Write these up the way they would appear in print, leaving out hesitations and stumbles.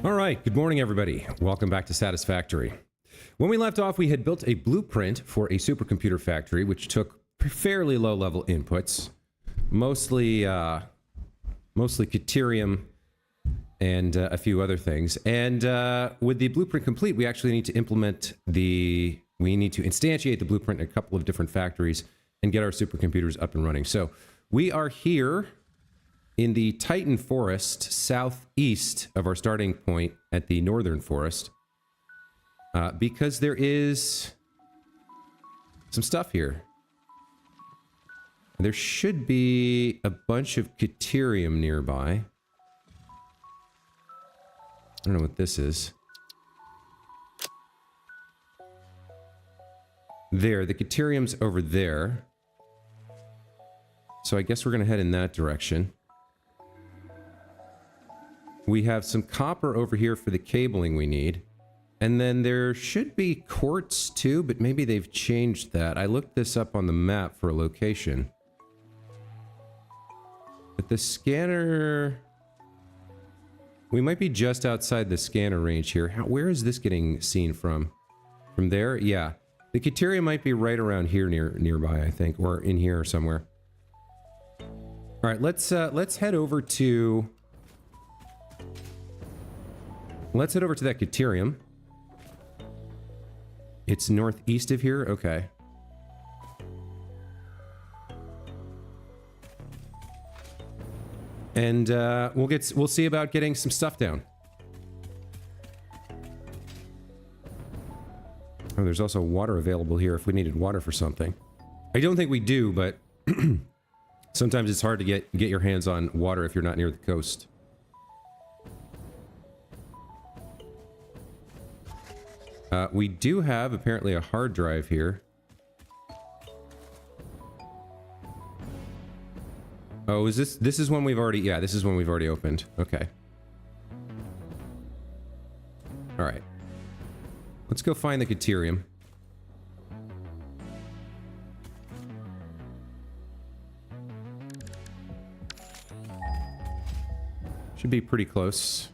All right, good morning, everybody. Welcome back to Satisfactory. When we left off, we had built a blueprint for a supercomputer factory, which took fairly low-level inputs, mostly Deuterium and a few other things. And with the blueprint complete, we actually need to instantiate the blueprint in a couple of different factories and get our supercomputers up and running. So we are here in the Titan Forest, southeast of our starting point at the Northern Forest, because there is some stuff here. There should be a bunch of Deuterium nearby. I don't know what this is. There, the Deuterium's over there. So I guess we're going to head in that direction. We have some copper over here for the cabling we need. And then there should be quartz too, but maybe they've changed that. I looked this up on the map for a location. But the scanner... We might be just outside the scanner range here. Where is this getting seen from? From there? Yeah. The Deuterium might be right around here nearby, I think. Or in here somewhere. Alright, let's head over to... Let's head over to that Deuterium. It's northeast of here? Okay. And we'll see about getting some stuff down. Oh, there's also water available here if we needed water for something. I don't think we do, but sometimes it's hard to get your hands on water if you're not near the coast. We do have, apparently, a hard drive here. Oh, is this... This is one we've already... Yeah, this is one we've already opened. Okay. Alright. Let's go find the Deuterium. Should be pretty close.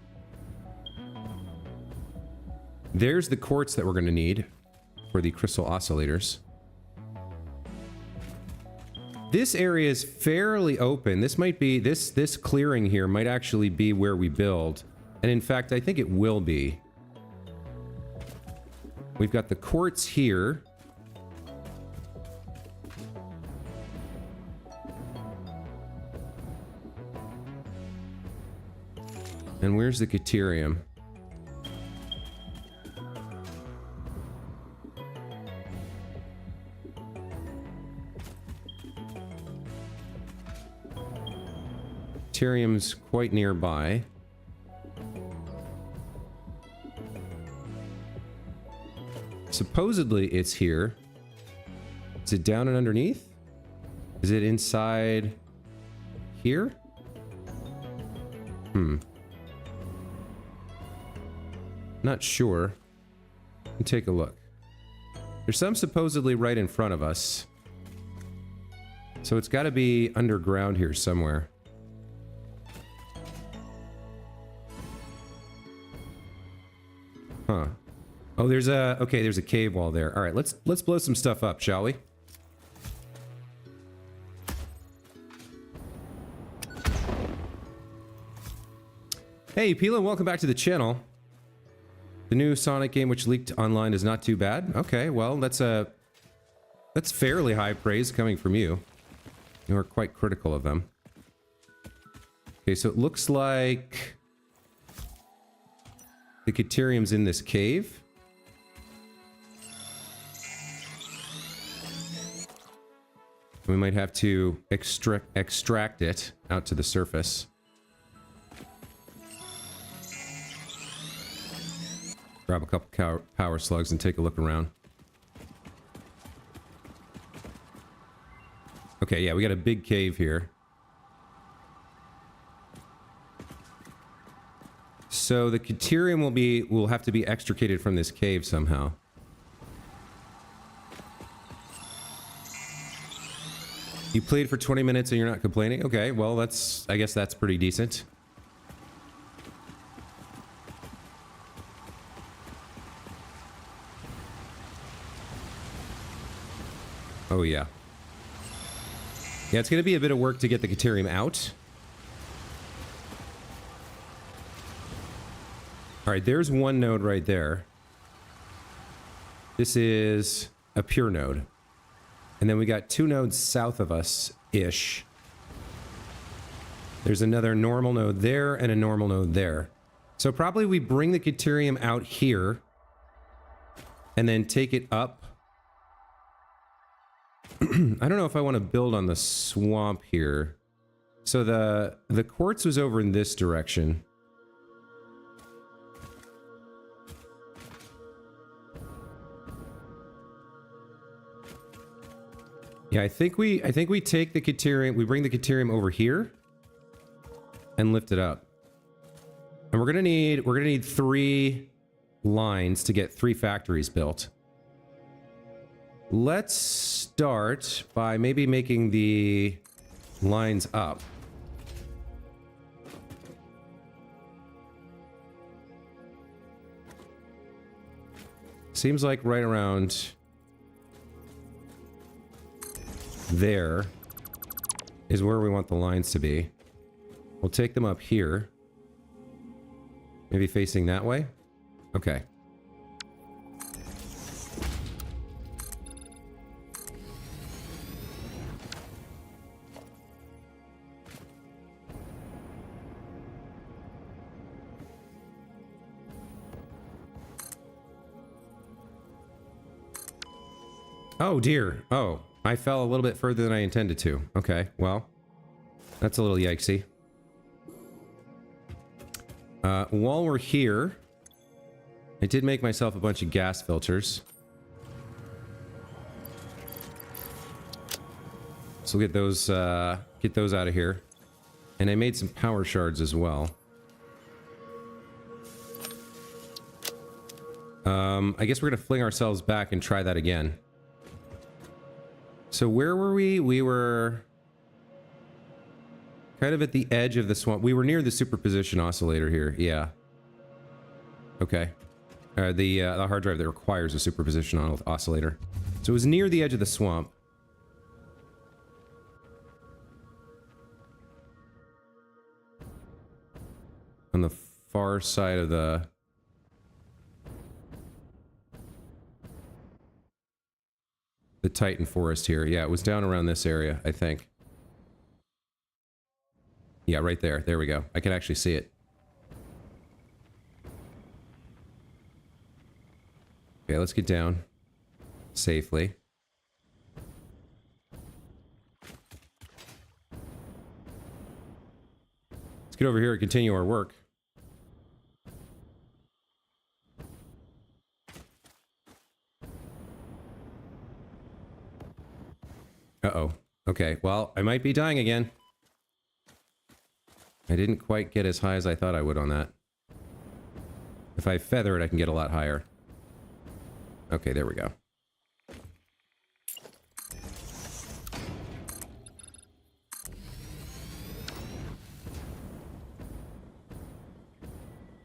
There's the quartz that we're going to need for the crystal oscillators. This area is fairly open. This might be... This clearing here might actually be where we build. And in fact, I think it will be. We've got the quartz here. And where's the Deuterium? Deuterium's quite nearby. Supposedly it's here. Is it down and underneath? Is it inside here? Not sure. Let me take a look. There's some supposedly right in front of us. So it's got to be underground here somewhere. Huh. Oh, there's a... Okay, there's a cave wall there. All right, let's blow some stuff up, shall we? Hey, Pila, welcome back to the channel. The new Sonic game which leaked online is not too bad. Okay, well, that's fairly high praise coming from you. You are quite critical of them. Okay, so it looks like the Deuterium's in this cave. We might have to extract it out to the surface. Grab a couple power slugs and take a look around. Okay, yeah, we got a big cave here. So the Deuterium will have to be extricated from this cave somehow. You played for 20 minutes and you're not complaining? Okay, well, I guess that's pretty decent. Oh, yeah. Yeah, it's going to be a bit of work to get the Caterium out. All right, there's one node right there. This is a pure node. And then we got 2 nodes south of us-ish. There's another normal node there and a normal node there. So probably we bring the Caterium out here and then take it up. I don't know if I want to build on the swamp here. So the quartz was over in this direction. Yeah, I think we take the Caterium, we bring the Caterium over here and lift it up. And we're gonna need 3 lines to get 3 factories built. Let's start by maybe making the lines up. Seems like right around there is where we want the lines to be. We'll take them up here. Maybe facing that way? Okay. Oh dear. Oh, I fell a little bit further than I intended to. Okay, well, that's a little yikesy. While we're here, I did make myself a bunch of gas filters. So we'll get those out of here. And I made some power shards as well. I guess we're gonna fling ourselves back and try that again. So where were we? We were kind of at the edge of the swamp. We were near the superposition oscillator here. Yeah. Okay. The hard drive that requires a superposition oscillator. So it was near the edge of the swamp. On the far side of the... Titan forest here. Yeah, it was down around this area, I think. Yeah, right there. There we go. I can actually see it. Okay, let's get down safely. Let's get over here and continue our work. Uh-oh. Okay, well, I might be dying again. I didn't quite get as high as I thought I would on that. If I feather it, I can get a lot higher. Okay, there we go.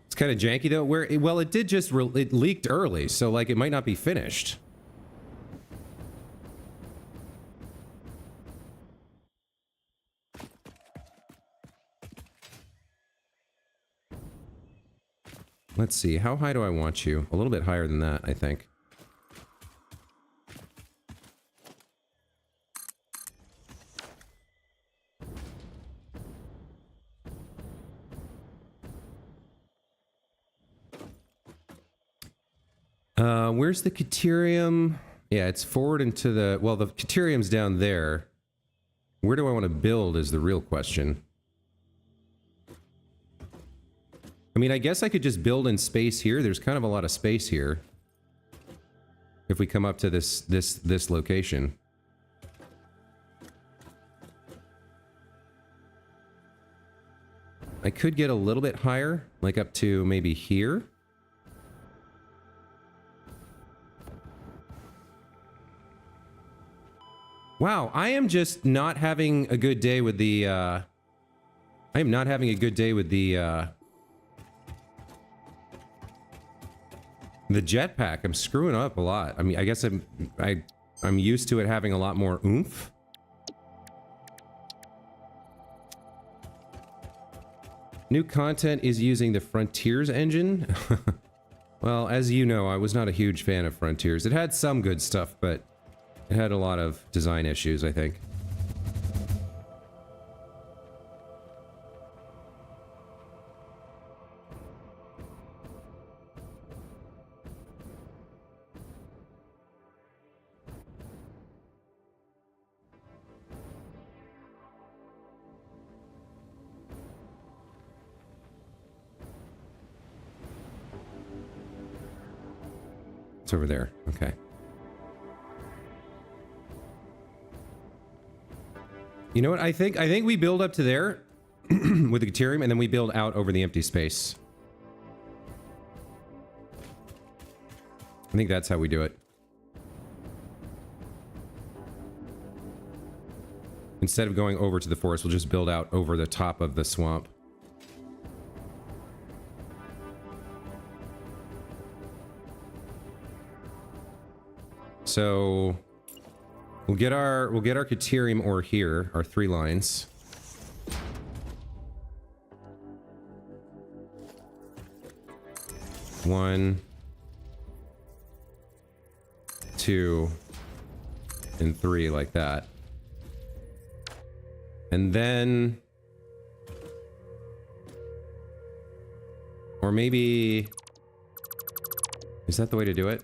It's kind of janky, though. Well, it did just... it leaked early, so, like, it might not be finished. Let's see, how high do I want you? A little bit higher than that, I think. Where's the Caterium? Yeah, it's forward into the... Well, the Caterium's down there. Where do I want to build is the real question. I mean, I guess I could just build in space here. There's kind of a lot of space here. If we come up to this location. I could get a little bit higher, like up to maybe here. Wow, I am just not having a good day with the, I am not having a good day with the jetpack. I'm screwing up a lot. I mean, I guess I'm I'm used to it having a lot more oomph. New content is using the Frontiers engine. Well, as you know, I was not a huge fan of Frontiers. It had some good stuff, but it had a lot of design issues, I think. It's over there. Okay. You know what? I think we build up to there with the Deuterium, and then we build out over the empty space. I think that's how we do it. Instead of going over to the forest, we'll just build out over the top of the swamp. So we'll get our Deuterium ore here, our 3 lines. One, 2, and 3, like that. And then, or maybe, is that the way to do it?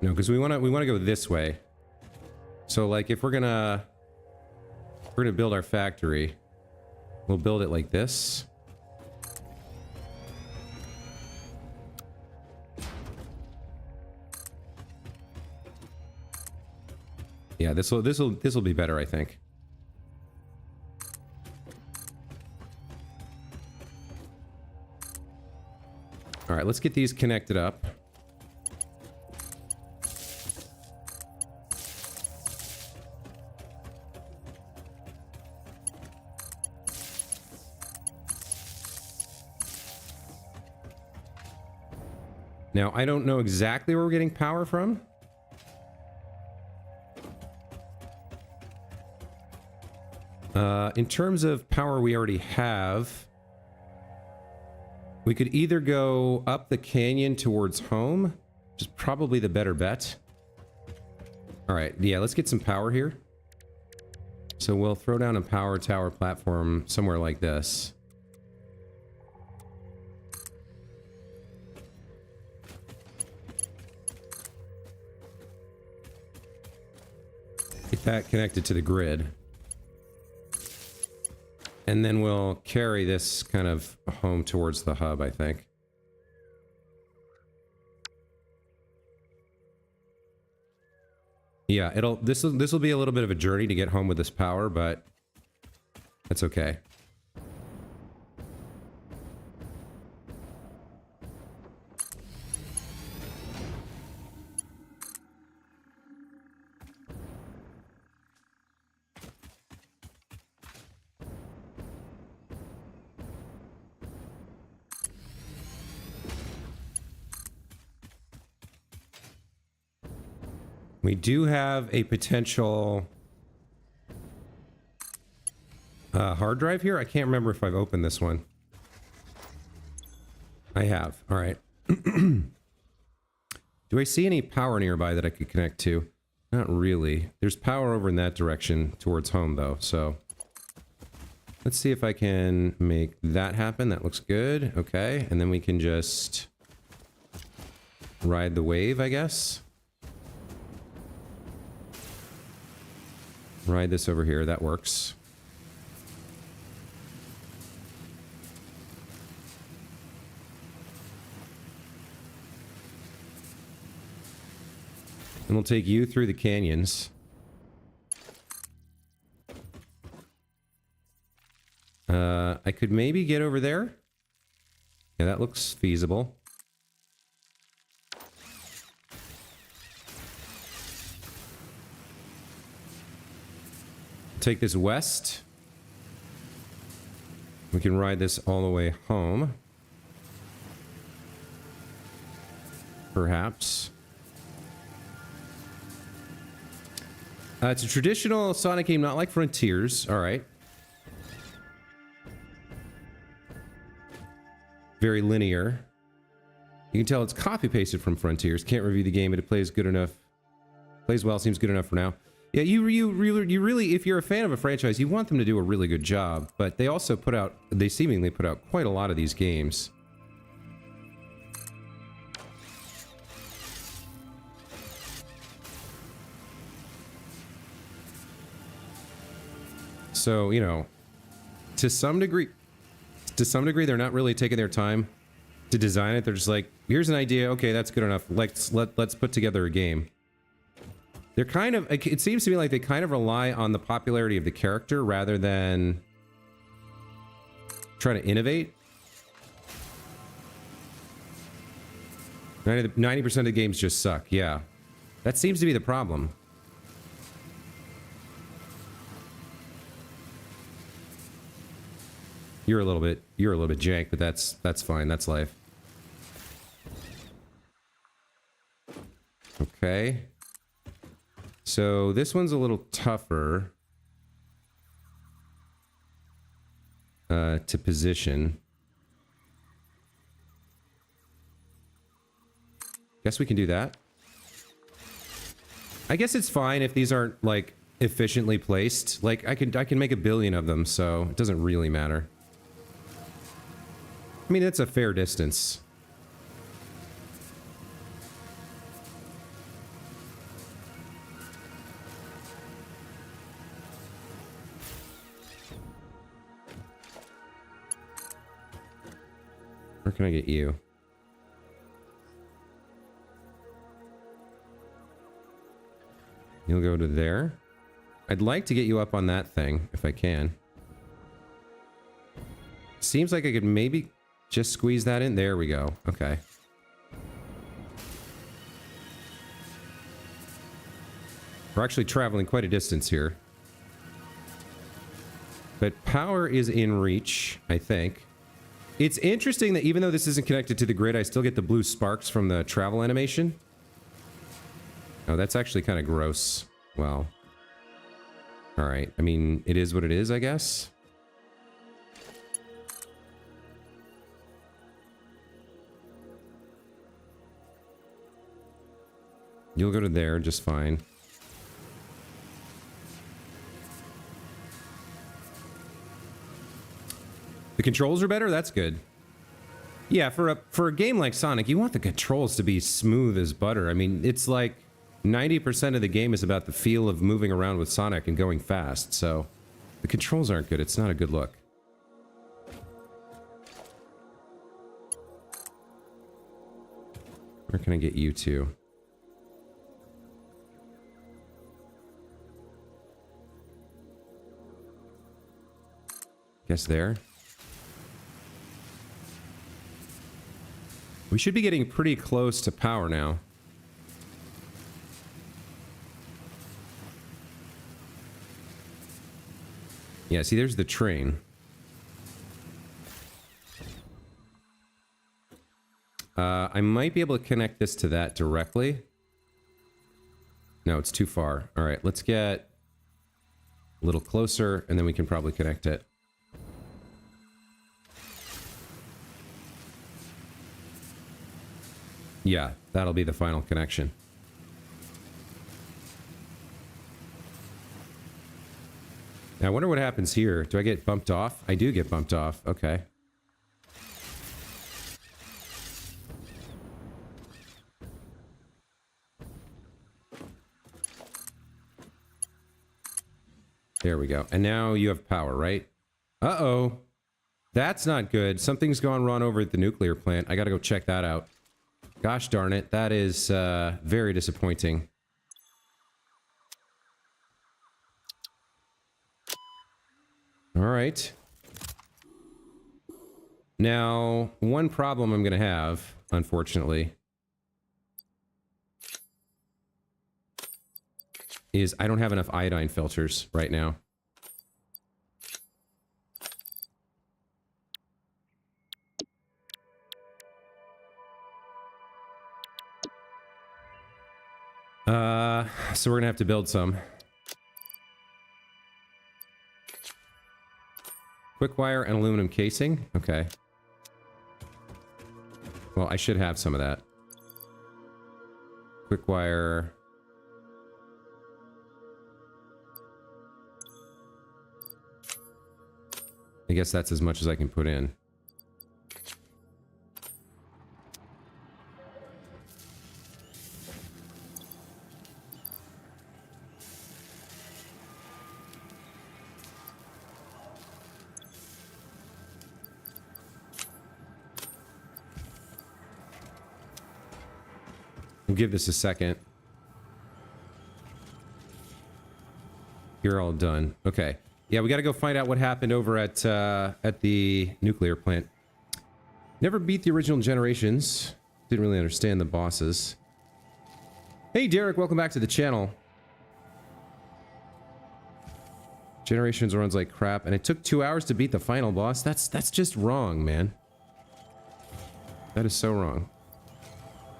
No, because we want to go this way. So like if we're gonna build our factory, we'll build it like this. Yeah, this will be better, I think. All right, let's get these connected up. Now, I don't know exactly where we're getting power from. In terms of power we already have, we could either go up the canyon towards home, which is probably the better bet. All right, yeah, let's get some power here. So we'll throw down a power tower platform somewhere like this. Get that connected to the grid. And then we'll carry this kind of home towards the hub, I think. Yeah, this will be a little bit of a journey to get home with this power, but that's okay. We do have a potential hard drive here. I can't remember if I've opened this one. I have. All right. Do I see any power nearby that I could connect to? Not really. There's power over in that direction towards home, though. So let's see if I can make that happen. That looks good. Okay. And then we can just ride the wave, I guess. Ride this over here. That works. And we'll take you through the canyons. I could maybe get over there. Yeah, that looks feasible. Take this west. We can ride this all the way home. Perhaps. It's a traditional Sonic game, not like Frontiers. All right. Very linear. You can tell it's copy-pasted from Frontiers. Can't review the game, but it plays good enough. Plays well, seems good enough for now. Yeah, you really, if you're a fan of a franchise, you want them to do a really good job. But they also they seemingly put out quite a lot of these games. So, you know, to some degree, they're not really taking their time to design it. They're just like, here's an idea. Okay, that's good enough. Let's put together a game. They're kind of, it seems to me like they kind of rely on the popularity of the character rather than try to innovate. 90% of the games just suck. Yeah. That seems to be the problem. You're a little bit jank, but that's fine. That's life. Okay. So this one's a little tougher to position. Guess we can do that. I guess it's fine if these aren't like efficiently placed. Like I can make 1 billion of them, so it doesn't really matter. I mean, that's a fair distance. Where can I get you? You'll go to there. I'd like to get you up on that thing, if I can. Seems like I could maybe just squeeze that in. There we go. Okay. We're actually traveling quite a distance here. But power is in reach, I think. It's interesting that even though this isn't connected to the grid, I still get the blue sparks from the travel animation. Oh, that's actually kind of gross. Well. Alright. I mean, it is what it is, I guess. You'll go to there just fine. The controls are better? That's good. Yeah, for a game like Sonic, you want the controls to be smooth as butter. I mean, it's like 90% of the game is about the feel of moving around with Sonic and going fast, so the controls aren't good. It's not a good look. Where can I get you to? Guess there. We should be getting pretty close to power now. Yeah, see, there's the train. I might be able to connect this to that directly. No, it's too far. All right, let's get a little closer, and then we can probably connect it. Yeah, that'll be the final connection. Now, I wonder what happens here. Do I get bumped off? I do get bumped off. Okay. There we go. And now you have power, right? Uh-oh. That's not good. Something's gone wrong over at the nuclear plant. I gotta go check that out. Gosh darn it. That is very disappointing. All right. Now, one problem I'm going to have, unfortunately, is I don't have enough iodine filters right now. So we're gonna have to build some. Quick wire and aluminum casing. Okay. Well, I should have some of that. Quick wire. I guess that's as much as I can put in. We'll give this a second. You're all done. Okay. Yeah, we got to go find out what happened over at the nuclear plant. Never beat the original Generations. Didn't really understand the bosses. Hey, Derek, welcome back to the channel. Generations runs like crap, and it took 2 hours to beat the final boss. That's just wrong, man. That is so wrong.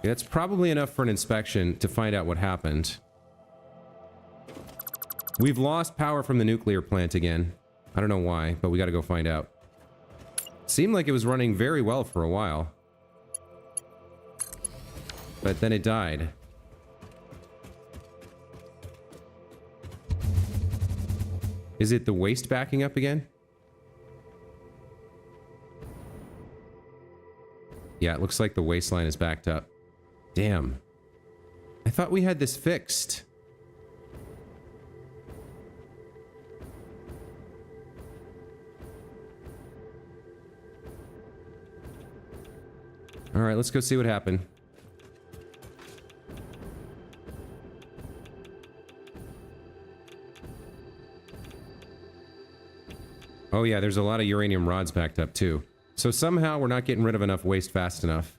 Yeah, that's probably enough for an inspection to find out what happened. We've lost power from the nuclear plant again. I don't know why, but we gotta go find out. Seemed like it was running very well for a while. But then it died. Is it the waste backing up again? Yeah, it looks like the waistline is backed up. Damn. I thought we had this fixed. Alright, let's go see what happened. Oh yeah, there's a lot of uranium rods backed up too. So somehow we're not getting rid of enough waste fast enough.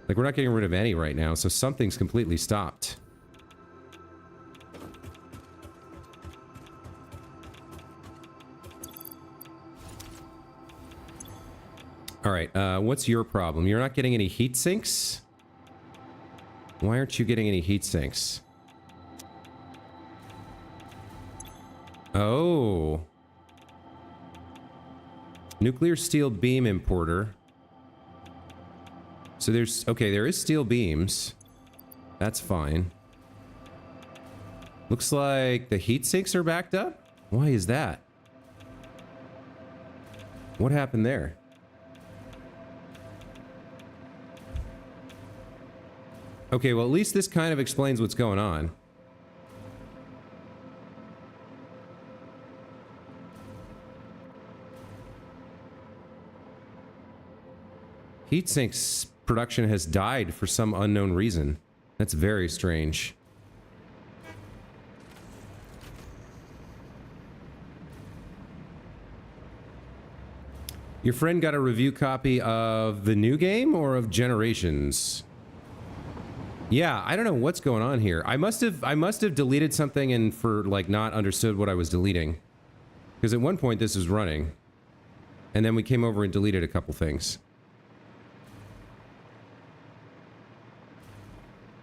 Like, we're not getting rid of any right now, so something's completely stopped. Alright, what's your problem? You're not getting any heat sinks? Why aren't you getting any heat sinks? Oh. Nuclear steel beam importer. So there's... Okay, there is steel beams. That's fine. Looks like the heat sinks are backed up? Why is that? What happened there? Okay, well, at least this kind of explains what's going on. Heatsinks production has died for some unknown reason. That's very strange. Your friend got a review copy of the new game or of Generations? Yeah, I don't know what's going on here. I must have deleted something and not understood what I was deleting. Because at one point this was running. And then we came over and deleted a couple things.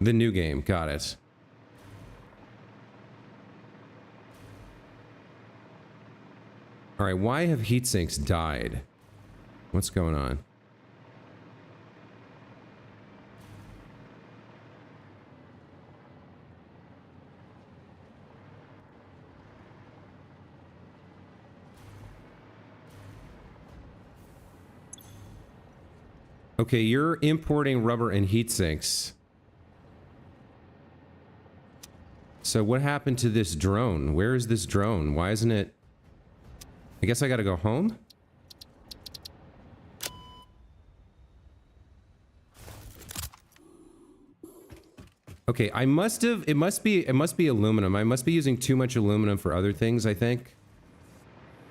The new game, got it. Alright, why have heatsinks died? What's going on? Okay, you're importing rubber and heat sinks. So what happened to this drone? Where is this drone? Why isn't it... I guess I gotta go home? Okay, I must have... It must be aluminum. I must be using too much aluminum for other things, I think.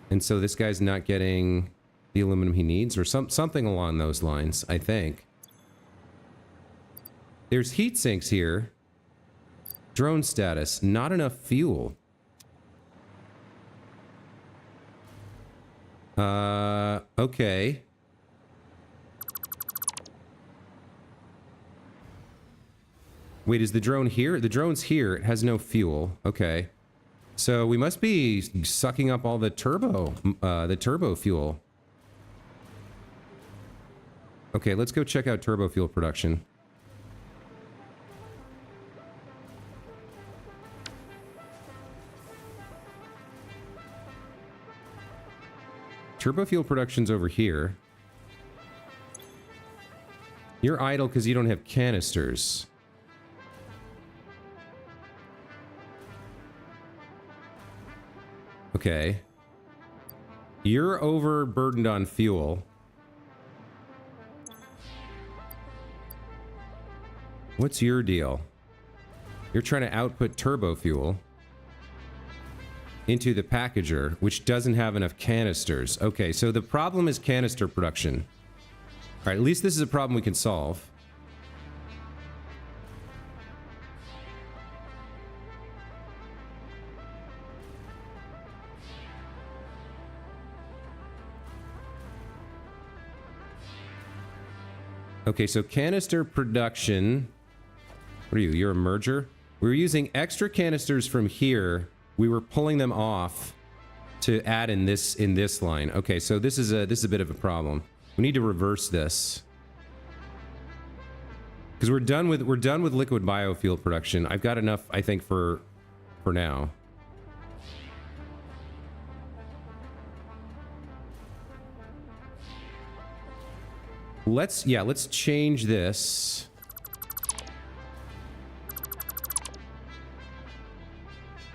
And so this guy's not getting the aluminum he needs, or something along those lines, I think. There's heat sinks here. Drone status, not enough fuel. Okay. Wait, is the drone here? The drone's here. It has no fuel. Okay. So we must be sucking up all the turbo fuel. Okay, let's go check out turbo fuel production. Turbo fuel production's over here. You're idle because you don't have canisters. Okay. You're overburdened on fuel. What's your deal? You're trying to output turbo fuel into the packager, which doesn't have enough canisters. Okay, so the problem is canister production. All right, at least this is a problem we can solve. Okay, so canister production. What are you? You're a merger? We were using extra canisters from here. We were pulling them off to add in this line. Okay, so this is a bit of a problem. We need to reverse this. Because we're done with liquid biofuel production. I've got enough, I think, for now. Let's change this.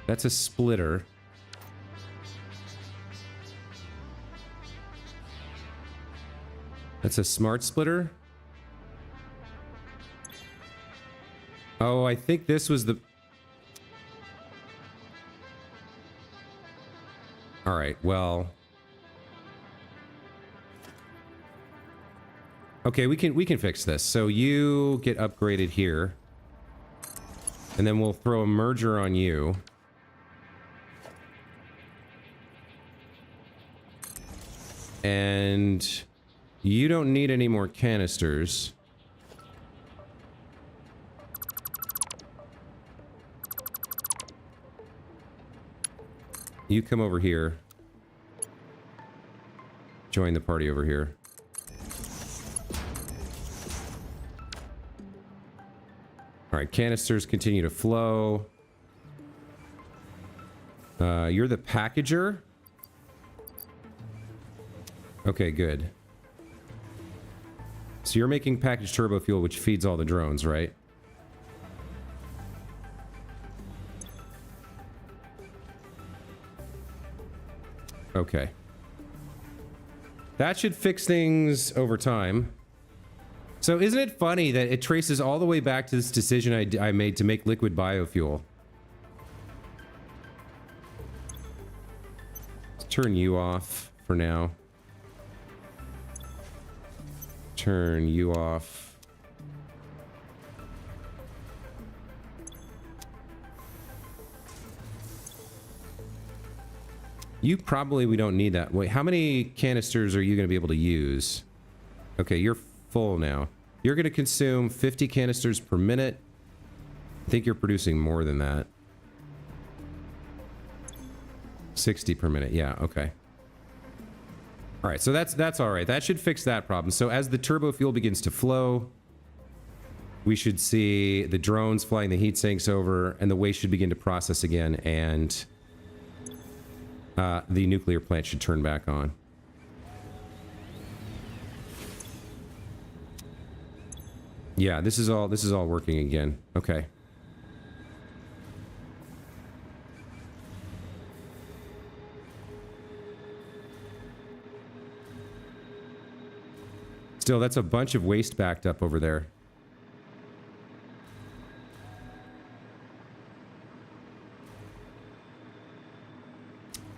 That's a splitter. That's a smart splitter. Oh, I think this was the... All right, well... Okay, we can fix this. So you get upgraded here. And then we'll throw a merger on you. And you don't need any more canisters. You come over here. Join the party over here. All right, canisters continue to flow. You're the packager. Okay, good. So you're making packaged turbo fuel, which feeds all the drones, right? Okay. That should fix things over time. So isn't it funny that it traces all the way back to this decision I made to make liquid biofuel? Let's turn you off for now. Turn you off. We don't need that. Wait, how many canisters are you going to be able to use? Okay, you're full now. You're going to consume 50 canisters per minute. I think you're producing more than that. 60 per minute. Yeah, okay. All right, so that's all right. That should fix that problem. So as the turbo fuel begins to flow, we should see the drones flying the heat sinks over, and the waste should begin to process again, and the nuclear plant should turn back on. Yeah, this is all working again. Okay. Still, that's a bunch of waste backed up over there.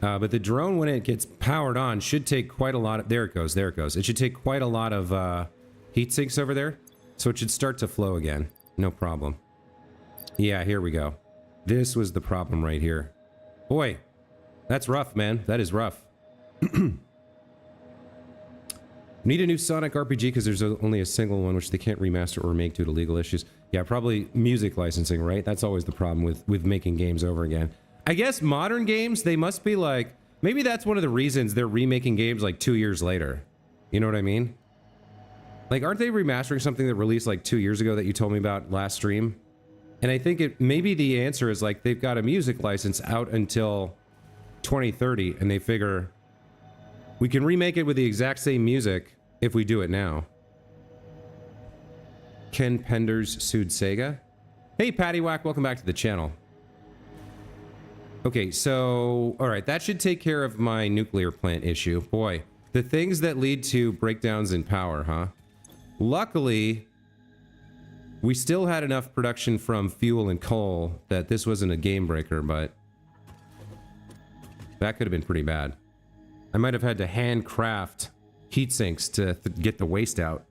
But the drone, when it gets powered on, should take quite a lot of... There it goes, there it goes. It should take quite a lot of heat sinks over there. So it should start to flow again. No problem. Yeah, here we go. This was the problem right here. Boy, that's rough, man. That is rough. Need a new Sonic RPG because there's only a single one which they can't remaster or remake due to legal issues. Yeah, probably music licensing, right? That's always the problem with making games over again. I guess modern games, they must be like... Maybe that's one of the reasons they're remaking games like 2 years later. You know what I mean? Like, aren't they remastering something that released like 2 years ago that you told me about last stream? And I think maybe the answer is like they've got a music license out until 2030 and they figure we can remake it with the exact same music if we do it now. Ken Penders sued Sega. Hey, Paddywhack, welcome back to the channel. Okay, so, all right, that should take care of my nuclear plant issue. Boy, the things that lead to breakdowns in power, huh? Luckily, we still had enough production from fuel and coal that this wasn't a game breaker, but that could have been pretty bad. I might have had to handcraft heat sinks to get the waste out.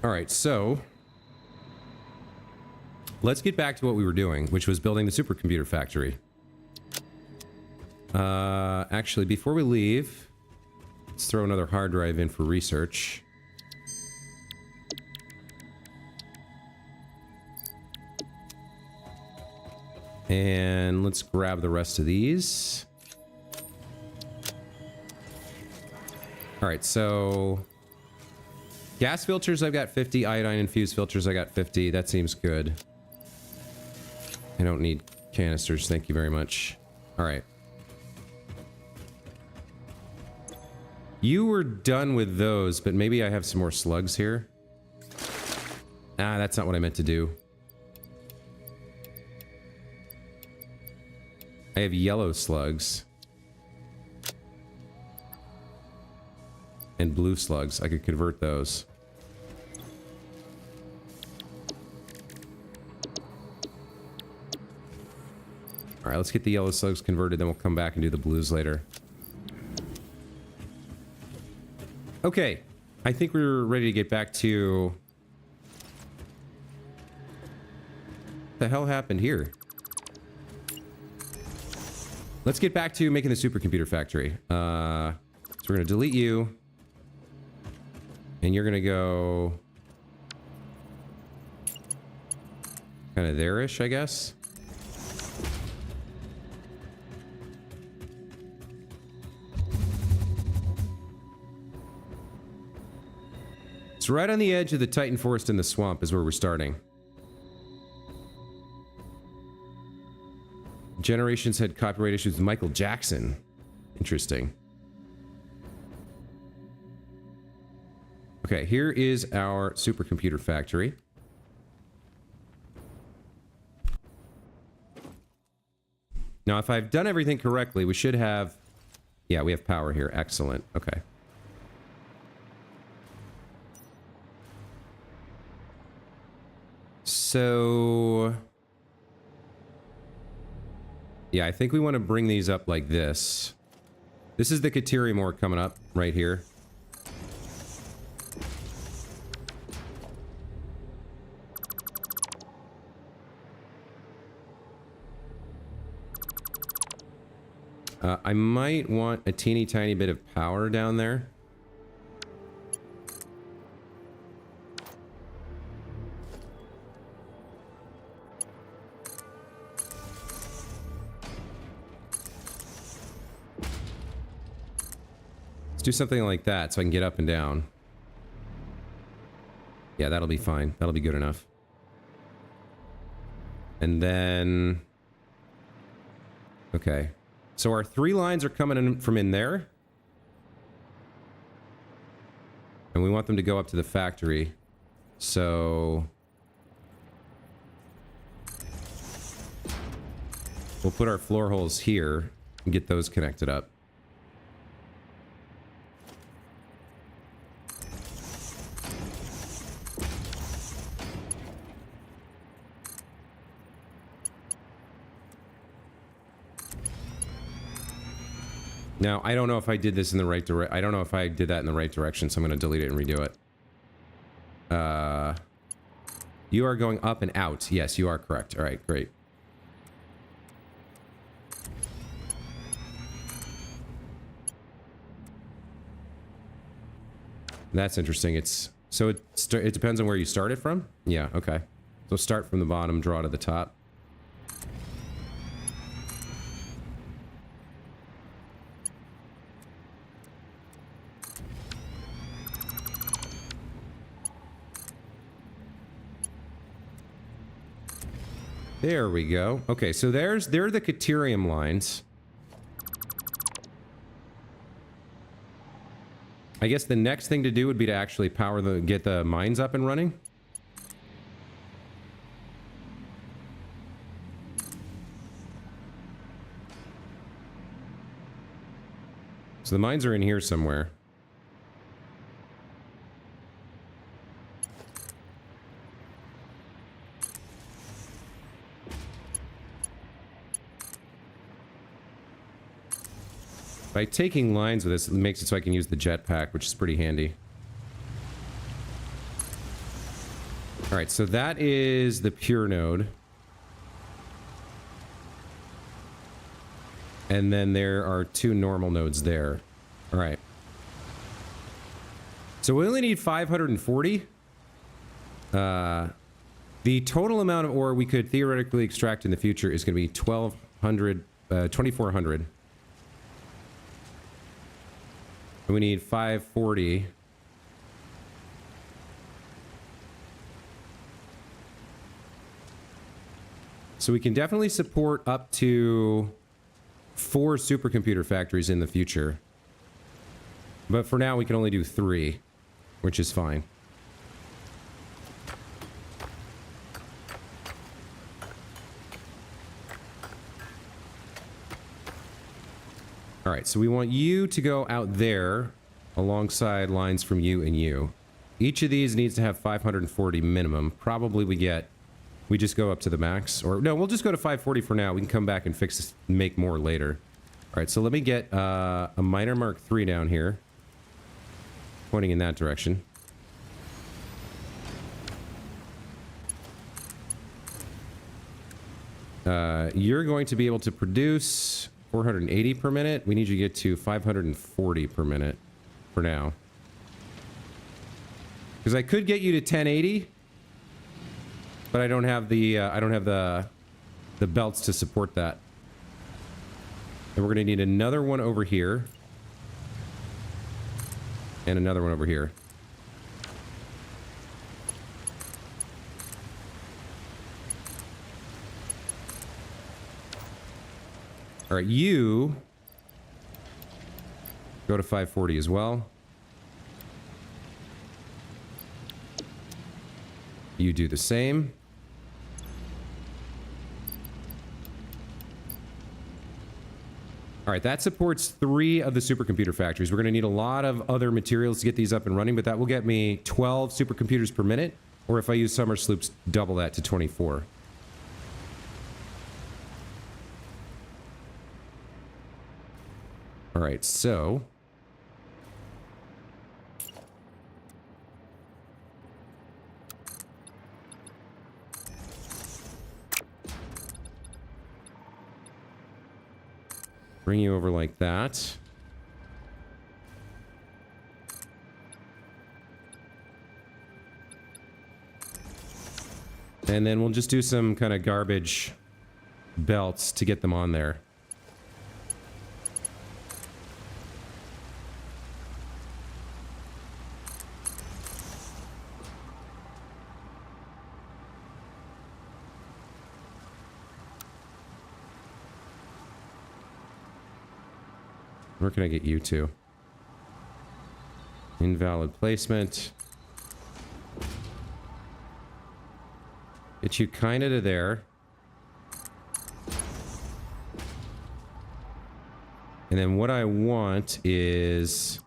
All right, so let's get back to what we were doing, which was building the supercomputer factory. Actually, before we leave, let's throw another hard drive in for research. And let's grab the rest of these. All right, so gas filters, I've got 50. Iodine infused filters, I got 50. That seems good. I don't need canisters, thank you very much. All right. You were done with those, but maybe I have some more slugs here. Ah, that's not what I meant to do. I have yellow slugs. And blue slugs. I could convert those. Alright, let's get the yellow slugs converted, then we'll come back and do the blues later. Okay, I think we're ready to get back to... What the hell happened here? Let's get back to making the supercomputer factory. So we're going to delete you. And you're going to go... kind of there-ish, I guess. It's right on the edge of the Titan Forest in the swamp is where we're starting. Generations had copyright issues with Michael Jackson. Interesting. Okay, here is our supercomputer factory. Now, if I've done everything correctly, we should have... Yeah, we have power here. Excellent. Okay. So... yeah, I think we want to bring these up like this. This is the Kateriamore coming up right here. I might want a teeny tiny bit of power down there. Do something like that so I can get up and down. Yeah, that'll be fine. That'll be good enough. And then... okay. So our 3 lines are coming in from in there. And we want them to go up to the factory. So... we'll put our floor holes here and get those connected up. Now, I don't know if I did this in the right direction. I don't know if I did that in the right direction, so I'm going to delete it and redo it. You are going up and out. Yes, you are correct. All right, great. That's interesting. So it depends on where you start it from? Yeah, okay. So start from the bottom, draw to the top. There we go. Okay, so there are the Caterium lines. I guess the next thing to do would be to actually get the mines up and running. So the mines are in here somewhere. By taking lines with this, it makes it so I can use the jetpack, which is pretty handy. Alright, so that is the pure node. And then there are 2 normal nodes there. Alright. So we only need 540. The total amount of ore we could theoretically extract in the future is going to be 2400. And we need 540. So we can definitely support up to 4 supercomputer factories in the future. But for now, we can only do 3, which is fine. Alright, so we want you to go out there alongside lines from you and you. Each of these needs to have 540 minimum. Probably we just go up to the max. Or no, we'll just go to 540 for now. We can come back and fix this, make more later. Alright, so let me get a miner Mark III down here. Pointing in that direction. You're going to be able to produce 480 per minute. We need you to get to 540 per minute for now. Because I could get you to 1080, but I don't have the belts to support that. And we're going to need another one over here. And another one over here. All right, you go to 540 as well. You do the same. All right, that supports 3 of the supercomputer factories. We're going to need a lot of other materials to get these up and running, but that will get me 12 supercomputers per minute, or if I use summer sloops, double that to 24. All right, so bring you over like that. And then we'll just do some kind of garbage belts to get them on there. Where can I get you to? Invalid placement. Get you kind of to there. And then what I want is...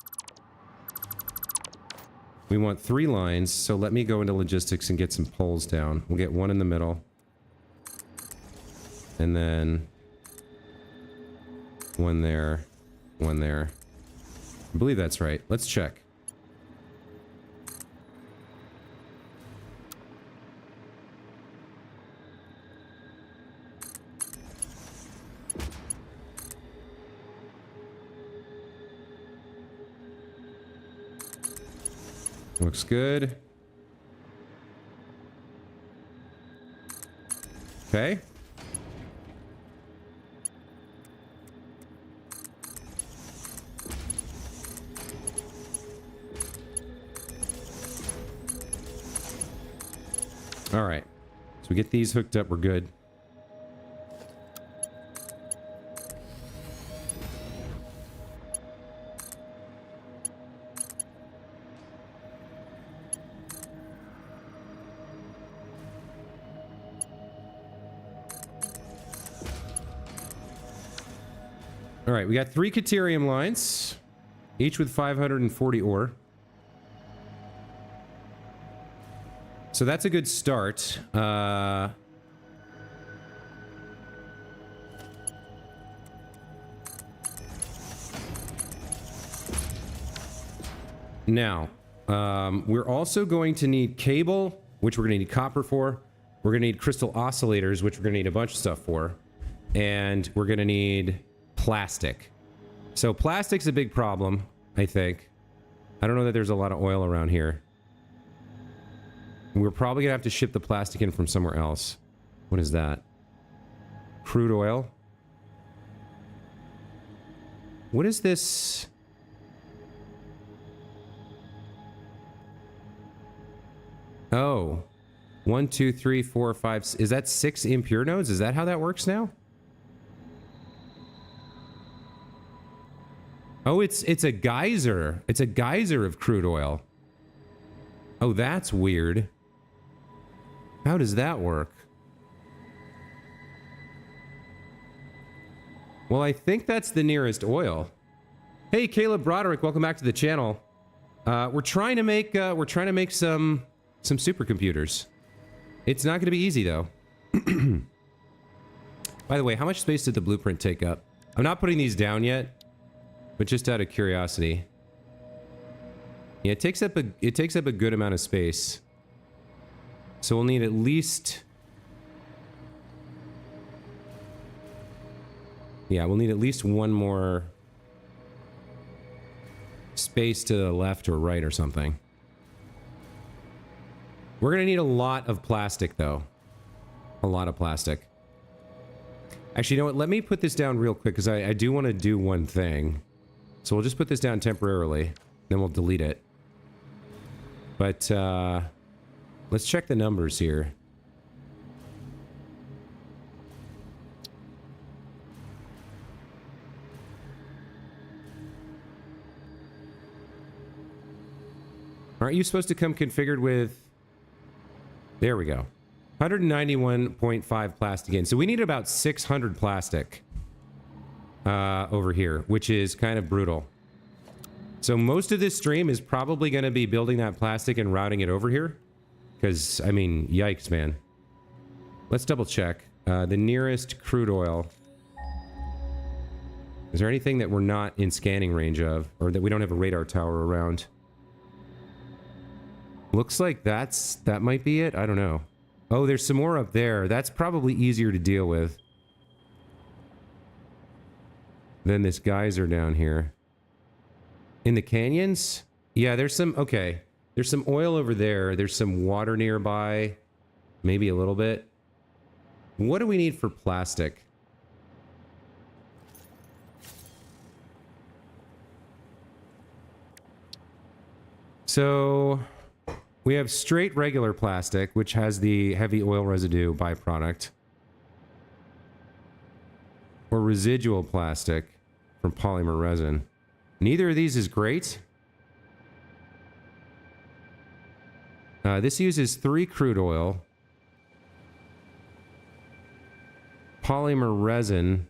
we want 3 lines, so let me go into logistics and get some poles down. We'll get 1 in the middle. And then... 1 there. 1 there. I believe that's right. Let's check. Looks good. Okay. All right. So we get these hooked up, we're good. All right, we got 3 Caterium lines, each with 540 ore. So that's a good start. Now, we're also going to need cable, which we're going to need copper for. We're going to need crystal oscillators, which we're going to need a bunch of stuff for. And we're going to need plastic. So plastic's a big problem, I think. I don't know that there's a lot of oil around here. We're probably going to have to ship the plastic in from somewhere else. What is that? Crude oil? What is this? Oh. 1, 2, 3, 4, 5. Is that 6 impure nodes? Is that how that works now? Oh, it's a geyser. It's a geyser of crude oil. Oh, that's weird. How does that work? Well, I think that's the nearest oil. Hey, Caleb Broderick, welcome back to the channel. We're trying to make some supercomputers. It's not going to be easy though. By the way, how much space did the blueprint take up? I'm not putting these down yet, but just out of curiosity. Yeah, it takes up a good amount of space. So we'll need at least... Yeah, we'll need at least one more space to the left or right or something. We're gonna need a lot of plastic, though. A lot of plastic. Actually, you know what? Let me put this down real quick, because I do want to do one thing. So we'll just put this down temporarily, then we'll delete it. But, let's check the numbers here. Aren't you supposed to come configured with... There we go. 191.5 plastic in. So we need about 600 plastic over here, which is kind of brutal. So most of this stream is probably going to be building that plastic and routing it over here. Because, I mean, yikes, man. Let's double check. The nearest crude oil. Is there anything that we're not in scanning range of? Or that we don't have a radar tower around? Looks like that might be it. I don't know. Oh, there's some more up there. That's probably easier to deal with than this geyser down here. In the canyons? Yeah, there's some... Okay. There's some oil over there. There's some water nearby. Maybe a little bit. What do we need for plastic? So... we have straight regular plastic, which has the heavy oil residue byproduct. Or residual plastic from polymer resin. Neither of these is great. This uses 3 crude oil. Polymer resin.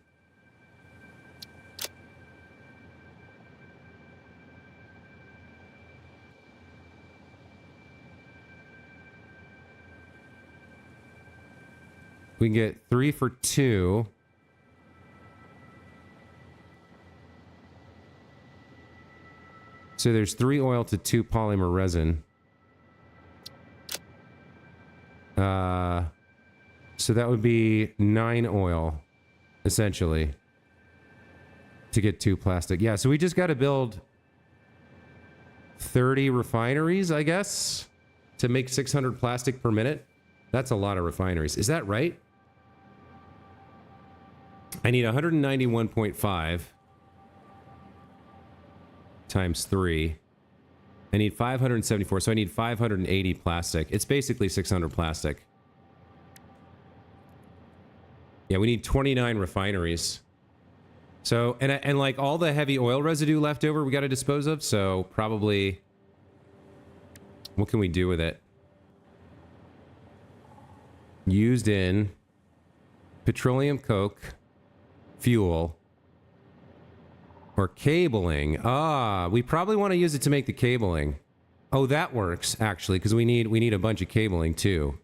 We can get 3 for 2. So there's 3 oil to 2 polymer resin. So that would be 9 oil, essentially, to get 2 plastic. Yeah, so we just got to build 30 refineries, I guess, to make 600 plastic per minute. That's a lot of refineries. Is that right? I need 191.5 times 3. I need 574, so I need 580 plastic. It's basically 600 plastic. Yeah, we need 29 refineries. So, and like all the heavy oil residue left over we got to dispose of, so probably... What can we do with it? Used in petroleum coke, fuel, or cabling. Ah, we probably want to use it to make the cabling. Oh, that works, actually, because we need a bunch of cabling, too.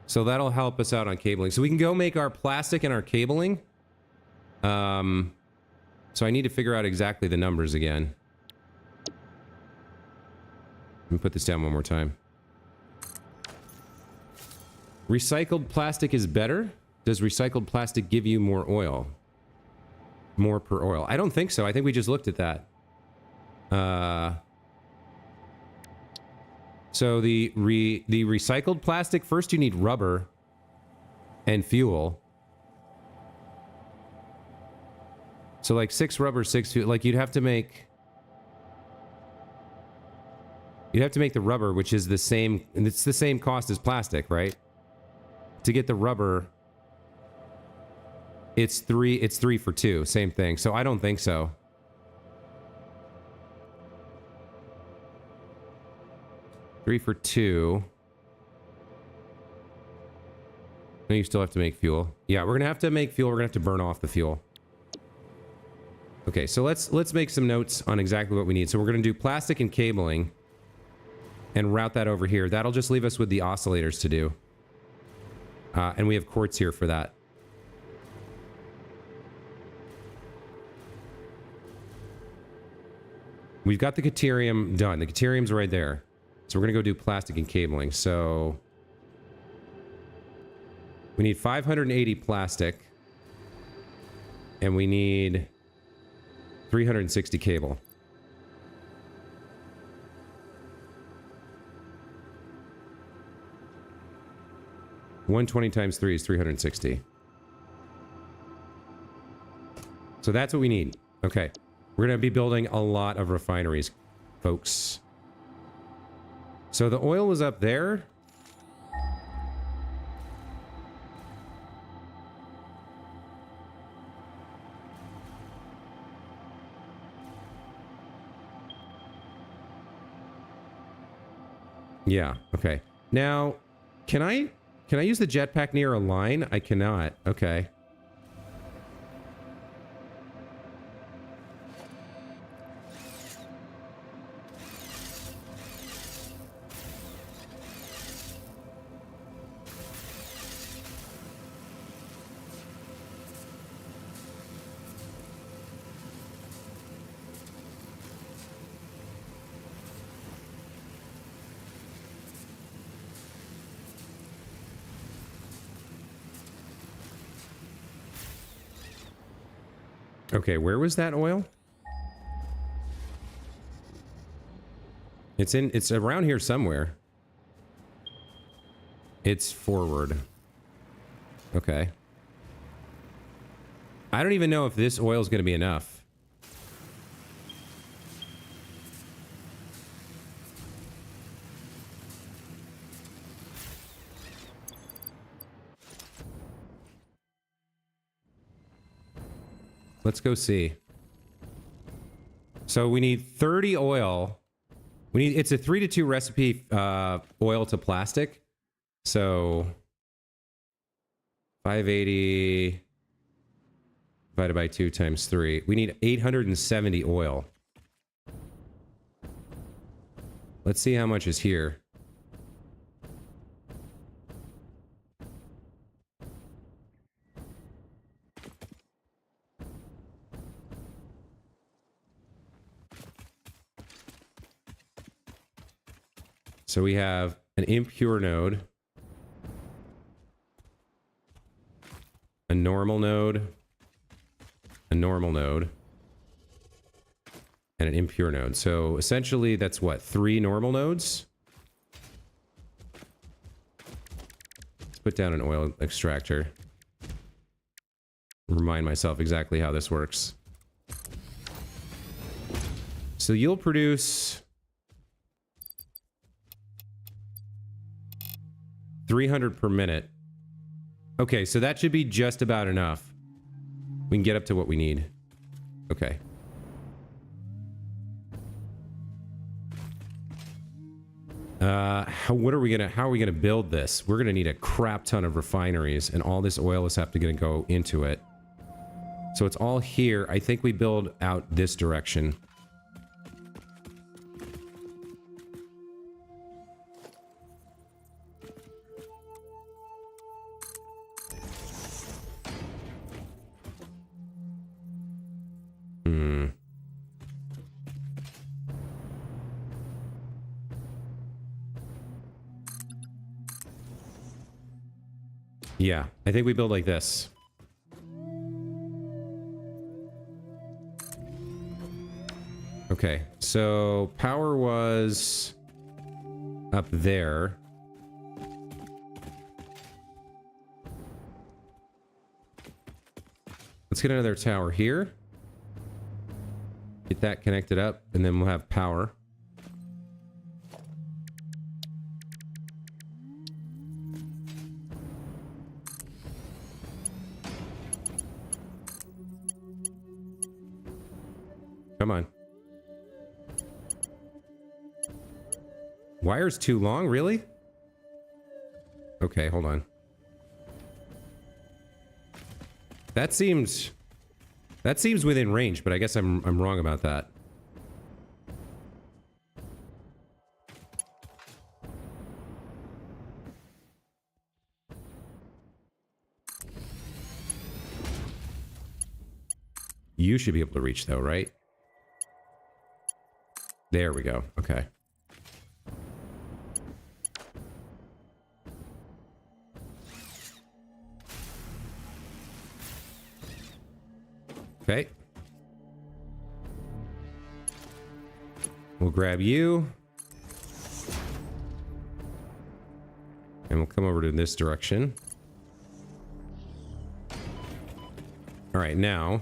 So that'll help us out on cabling. So we can go make our plastic and our cabling. So I need to figure out exactly the numbers again. Let me put this down one more time. Recycled plastic is better? Does recycled plastic give you more oil? More per oil? I don't think so. I think we just looked at that. So the recycled plastic, first you need rubber and fuel. So like 6 rubber, 6 fuel. Like you'd have to make the rubber, which is the same, and it's the same cost as plastic, right? To get the rubber, it's 3 for 2, same thing. So I don't think so. Three for 2. No, you still have to make fuel. Yeah, we're gonna have to make fuel. We're gonna have to burn off the fuel. Okay, so let's make some notes on exactly what we need. So we're gonna do plastic and cabling and route that over here. That'll just leave us with the oscillators to do. And we have quartz here for that. We've got the Caterium done. The Caterium's right there. So we're going to go do plastic and cabling. So we need 580 plastic. And we need 360 cable. 120 times 3 is 360. So that's what we need. Okay. We're going to be building a lot of refineries, folks. So the oil was up there. Yeah, okay. Now, can I use the jetpack near a line? I cannot. Okay. Okay, where was that oil? It's around here somewhere. It's forward. Okay. I don't even know if this oil is going to be enough. Let's go see. So we need 30 oil. It's a 3-to-2 recipe, oil to plastic. So 580 divided by 2 times 3. We need 870 oil. Let's see how much is here. So we have an impure node, a normal node, a normal node, and an impure node. So essentially that's what, 3 normal nodes? Let's put down an oil extractor. Remind myself exactly how this works. So you'll produce 300 per minute. Okay, so that should be just about enough. We can get up to what we need. Okay. How are we gonna build this? We're gonna need a crap ton of refineries, and all this oil is gonna go into it. So it's all here. I think we build out this direction. Yeah, I think we build like this. Okay, so power was up there. Let's get another tower here. Get that connected up, and then we'll have power. Come on. Wire's too long, really? Okay, hold on. That seems within range, but I guess I'm wrong about that. You should be able to reach though, right? There we go. Okay. Okay. We'll grab you. And we'll come over to this direction. All right, now.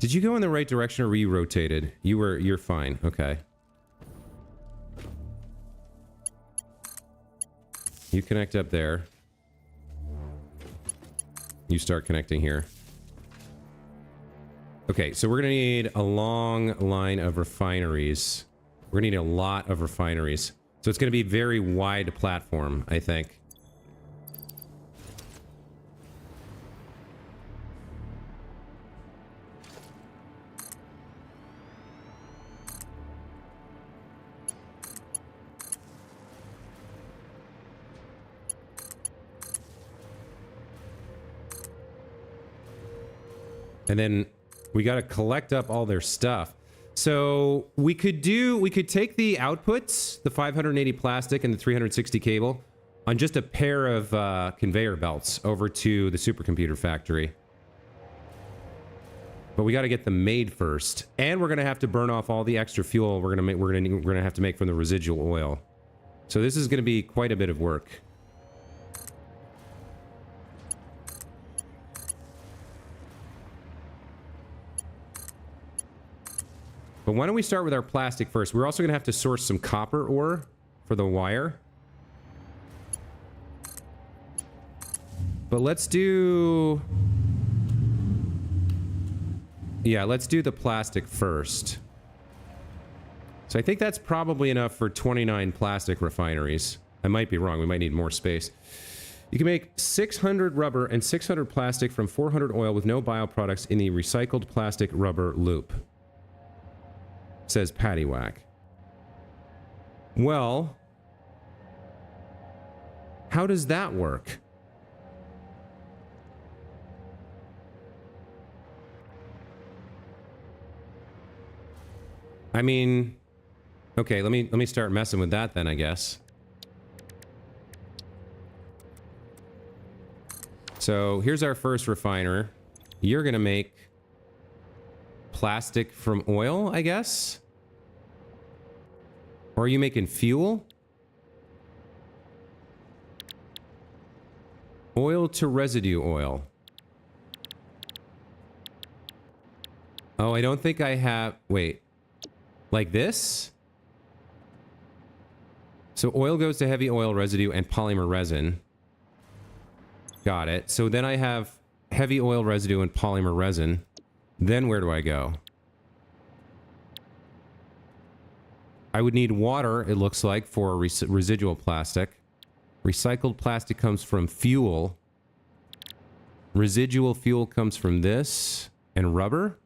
Did you go in the right direction or were you rotated? You're fine. Okay. You connect up there. You start connecting here. Okay, so we're gonna need a long line of refineries. We're gonna need a lot of refineries. So it's gonna be a very wide platform, I think. And then we got to collect up all their stuff. So we could take the outputs, the 580 plastic and the 360 cable, on just a pair of conveyor belts over to the supercomputer factory. But we got to get them made first, and we're gonna have to burn off all the extra fuel we're gonna have to make from the residual oil. So this is gonna be quite a bit of work. But why don't we start with our plastic first? We're also going to have to source some copper ore for the wire. But let's do... Yeah, let's do the plastic first. So I think that's probably enough for 29 plastic refineries. I might be wrong. We might need more space. You can make 600 rubber and 600 plastic from 400 oil with no bioproducts in the recycled plastic rubber loop. Says Paddywhack. Well, how does that work? I mean, okay, let me start messing with that then, I guess. So here's our first refiner. You're going to make plastic from oil, I guess? Or are you making fuel? Oil to residue oil. Oh, I don't think I have... Wait. Like this? So oil goes to heavy oil residue and polymer resin. Got it. So then I have heavy oil residue and polymer resin. Then where do I go? I would need water, it looks like, for residual plastic. Recycled plastic comes from fuel. Residual fuel comes from this. And rubber?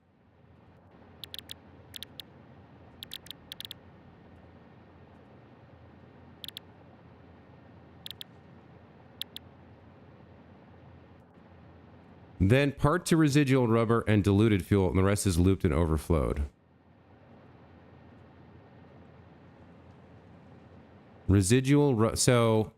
Then part to residual rubber and diluted fuel, and the rest is looped and overflowed. Residual, so...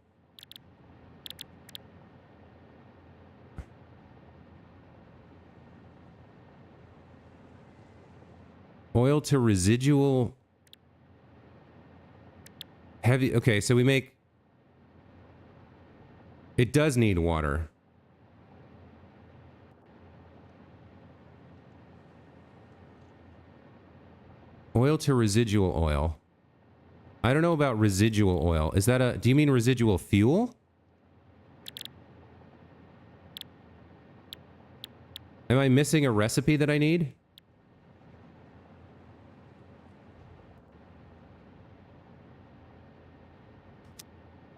Oil to residual... Heavy, okay, so we make... It does need water. Oil to residual oil. I don't know about residual oil. Is that a... Do you mean residual fuel? Am I missing a recipe that I need?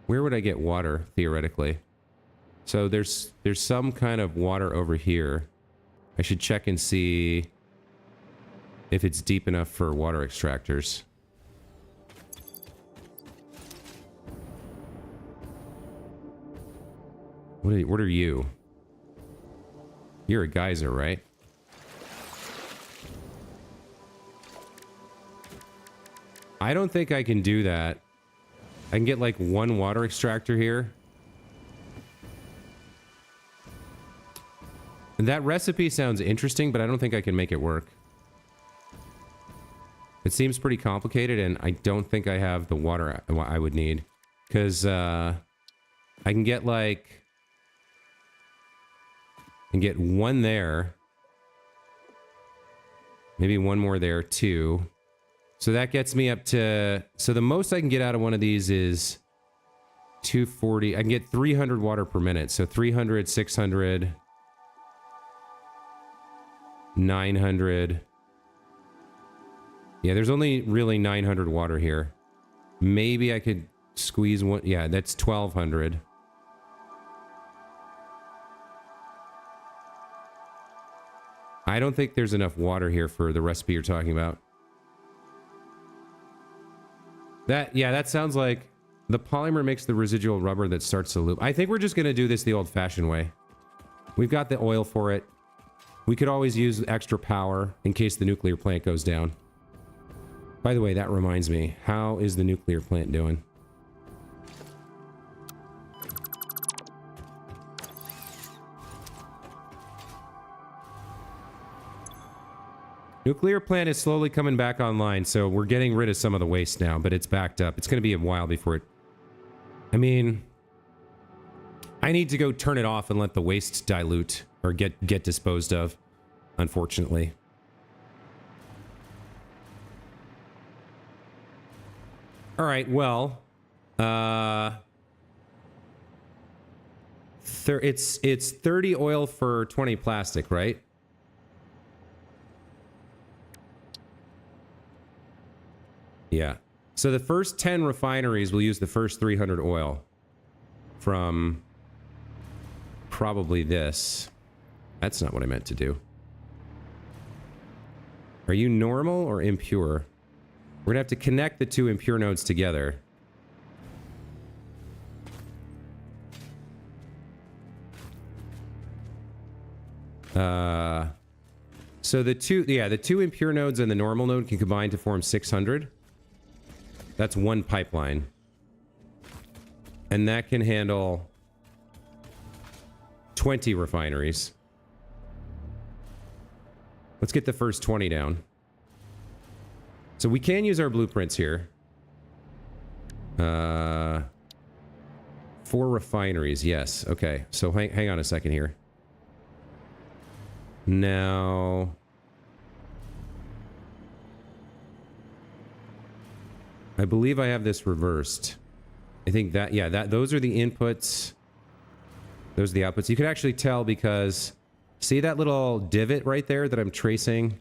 Where would I get water, theoretically? So there's some kind of water over here. I should check and see if it's deep enough for water extractors. What are you? You're a geyser, right? I don't think I can do that. I can get like one water extractor here. And that recipe sounds interesting, but I don't think I can make it work. It seems pretty complicated, and I don't think I have the water I would need. Because, I can get, like... I can get one there. Maybe one more there, too. So that gets me up to... So the most I can get out of one of these is 240. I can get 300 water per minute. So 300, 600, 900... Yeah, there's only really 900 water here. Maybe I could squeeze one... Yeah, that's 1200. I don't think there's enough water here for the recipe you're talking about. Yeah, that sounds like the polymer makes the residual rubber that starts the loop. I think we're just going to do this the old-fashioned way. We've got the oil for it. We could always use extra power in case the nuclear plant goes down. By the way, that reminds me. How is the nuclear plant doing? Nuclear plant is slowly coming back online, so we're getting rid of some of the waste now, but it's backed up. It's going to be a while before it... I need to go turn it off and let the waste dilute or get disposed of, unfortunately. All right, well, it's 30 oil for 20 plastic, right? Yeah. So the first 10 refineries will use the first 300 oil from probably this. That's not what I meant to do. Are you normal or impure? We're gonna have to connect the two impure nodes together. So the two impure nodes and the normal node can combine to form 600. That's one pipeline. And that can handle 20 refineries. Let's get the first 20 down. So we can use our blueprints here. 4 refineries, yes. Okay, so hang on a second here. Now... I believe I have this reversed. I think that, yeah, those are the inputs. Those are the outputs. You can actually tell because... See that little divot right there that I'm tracing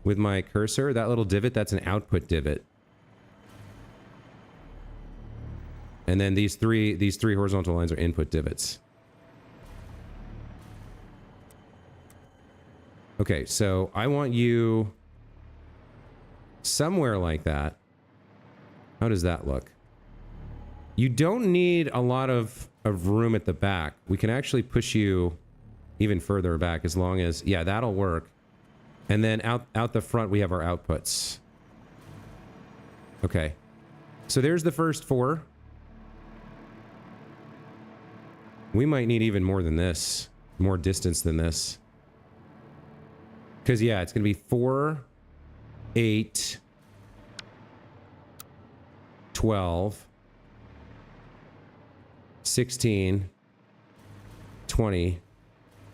with my cursor? That little divot, that's an output divot. And then these three horizontal lines are input divots. Okay, so I want you somewhere like that. How does that look? You don't need a lot of room at the back. We can actually push you even further back as long as... Yeah, that'll work. And then out the front, we have our outputs. Okay. So there's the first 4. We might need even more than this. More distance than this. Because, yeah, it's going to be 4, 8, 12, 16, 20,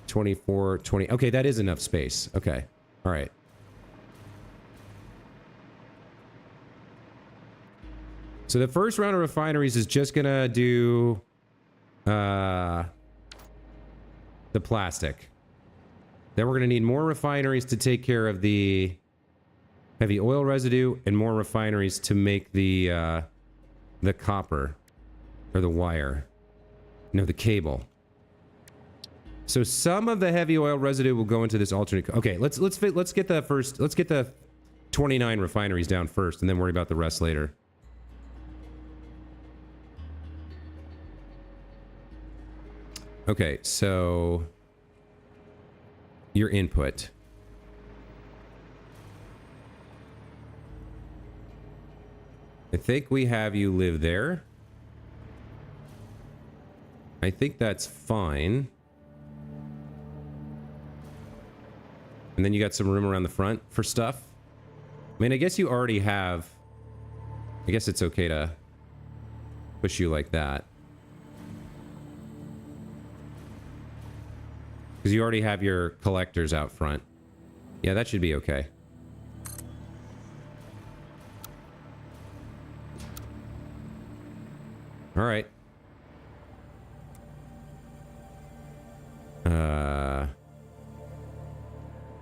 24, 20. Okay, that is enough space. Okay. All right. So the first round of refineries is just going to do the plastic. Then we're going to need more refineries to take care of the heavy oil residue and more refineries to make the copper or the wire. No, the cable. So some of the heavy oil residue will go into this alternate. Okay, let's get the 29 refineries down first, and then worry about the rest later. Okay, so your input. I think we have you live there. I think that's fine. And then you got some room around the front for stuff. I mean, I guess you already have... I guess it's okay to push you like that. Because you already have your collectors out front. Yeah, that should be okay. All right.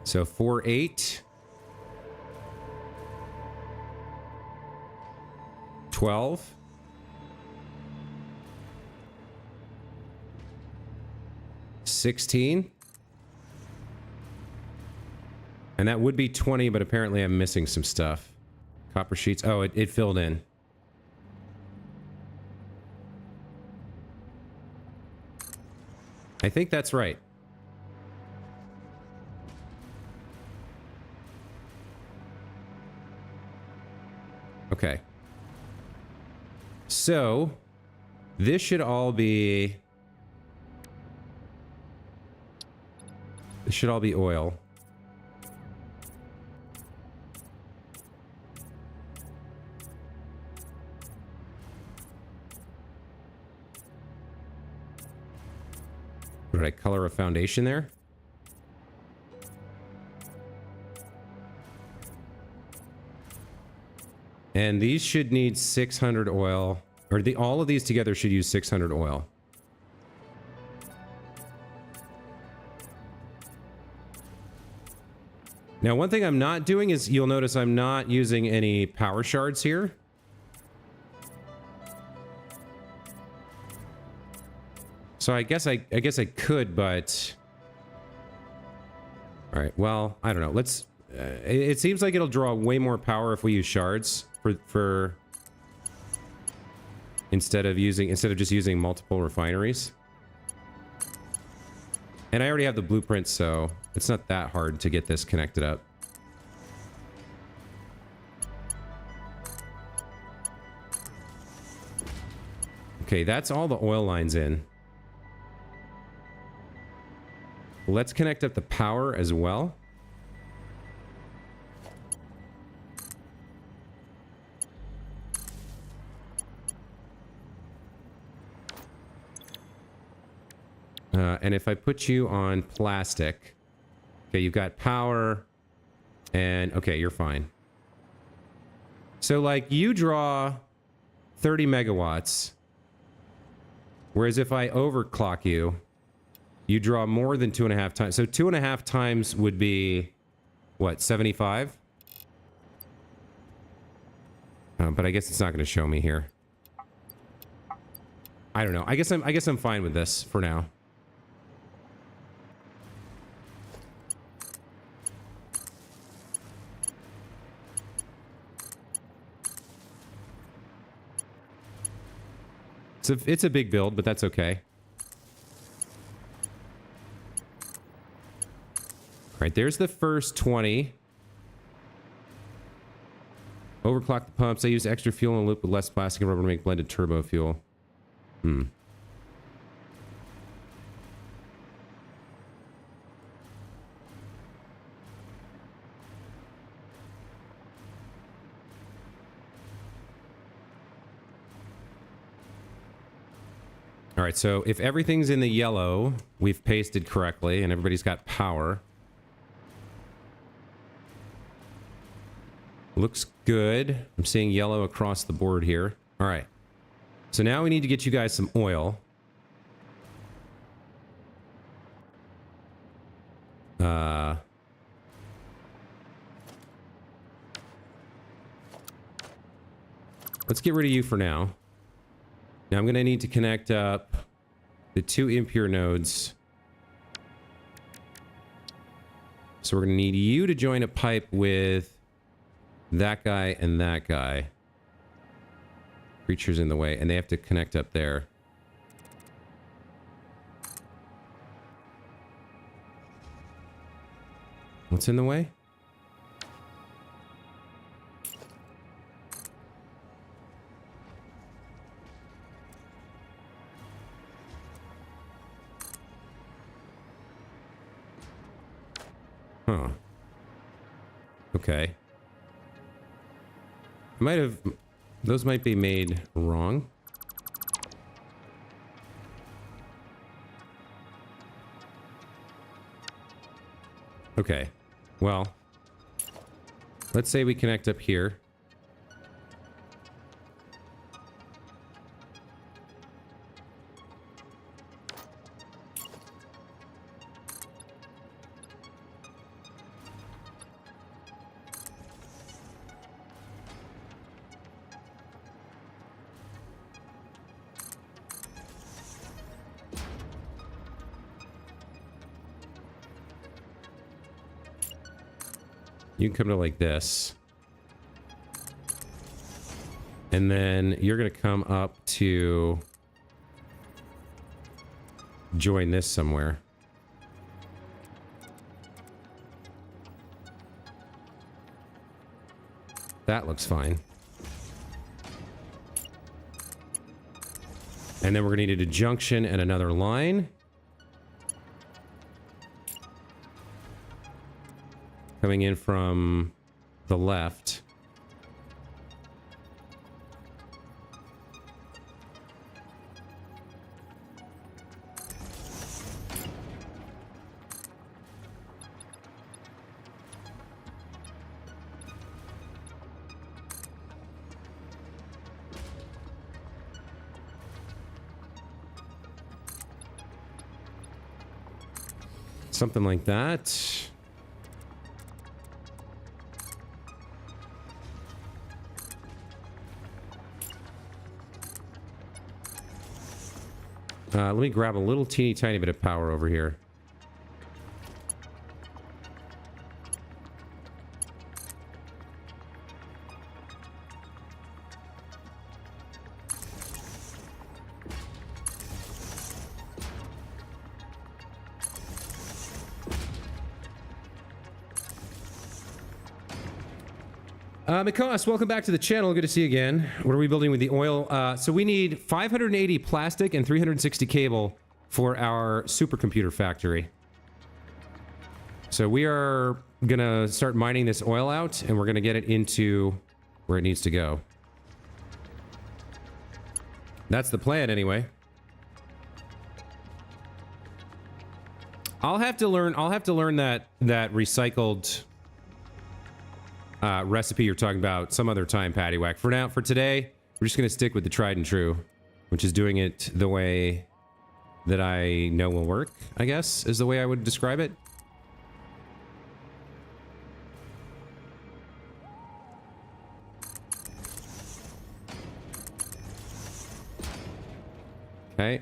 So 4, 8. 12. 16. And that would be 20, but apparently I'm missing some stuff. Copper sheets. Oh, it filled in. I think that's right. Okay. So, this should all be... This should all be oil. Did I color a foundation there? And these should need 600 oil. Or all of these together should use 600 oil. Now, one thing I'm not doing is, you'll notice I'm not using any power shards here. So I guess I could, but... Alright, well, I don't know. Let's... it seems like it'll draw way more power if we use shards for instead of just using multiple refineries. And I already have the blueprint, so it's not that hard to get this connected up. Okay, that's all the oil lines in. Let's connect up the power as well. And if I put you on plastic, okay, you've got power, and okay, you're fine. So, like, you draw 30 megawatts, whereas if I overclock you, you draw more than 2.5 times. So 2.5 times would be, what, 75? But I guess it's not going to show me here. I don't know. I guess I'm fine with this for now. It's a big build, but that's okay. All right, there's the first 20. Overclock the pumps. I use extra fuel in a loop with less plastic and rubber to make blended turbo fuel. All right, so if everything's in the yellow, we've pasted correctly, and everybody's got power. Looks good. I'm seeing yellow across the board here. All right. So now we need to get you guys some oil. Let's get rid of you for now. Now I'm going to need to connect up the 2 impure nodes. So we're going to need you to join a pipe with that guy and that guy. Creature's in the way, and they have to connect up there. What's in the way? Huh. Okay. Might have... Those might be made wrong. Okay. Well, let's say we connect up here. You can come to like this. And then you're going to come up to join this somewhere. That looks fine. And then we're going to need a junction and another line. Coming in from the left. Something like that. Let me grab a little teeny tiny bit of power over here. Mikos, welcome back to the channel. Good to see you again. What are we building with the oil? So we need 580 plastic and 360 cable for our supercomputer factory. So we are gonna start mining this oil out, and we're gonna get it into where it needs to go. That's the plan, anyway. I'll have to learn that recycled recipe you're talking about some other time, Paddywhack. For today, we're just gonna stick with the tried and true, which is doing it the way that I know will work, I guess, is the way I would describe it. Okay.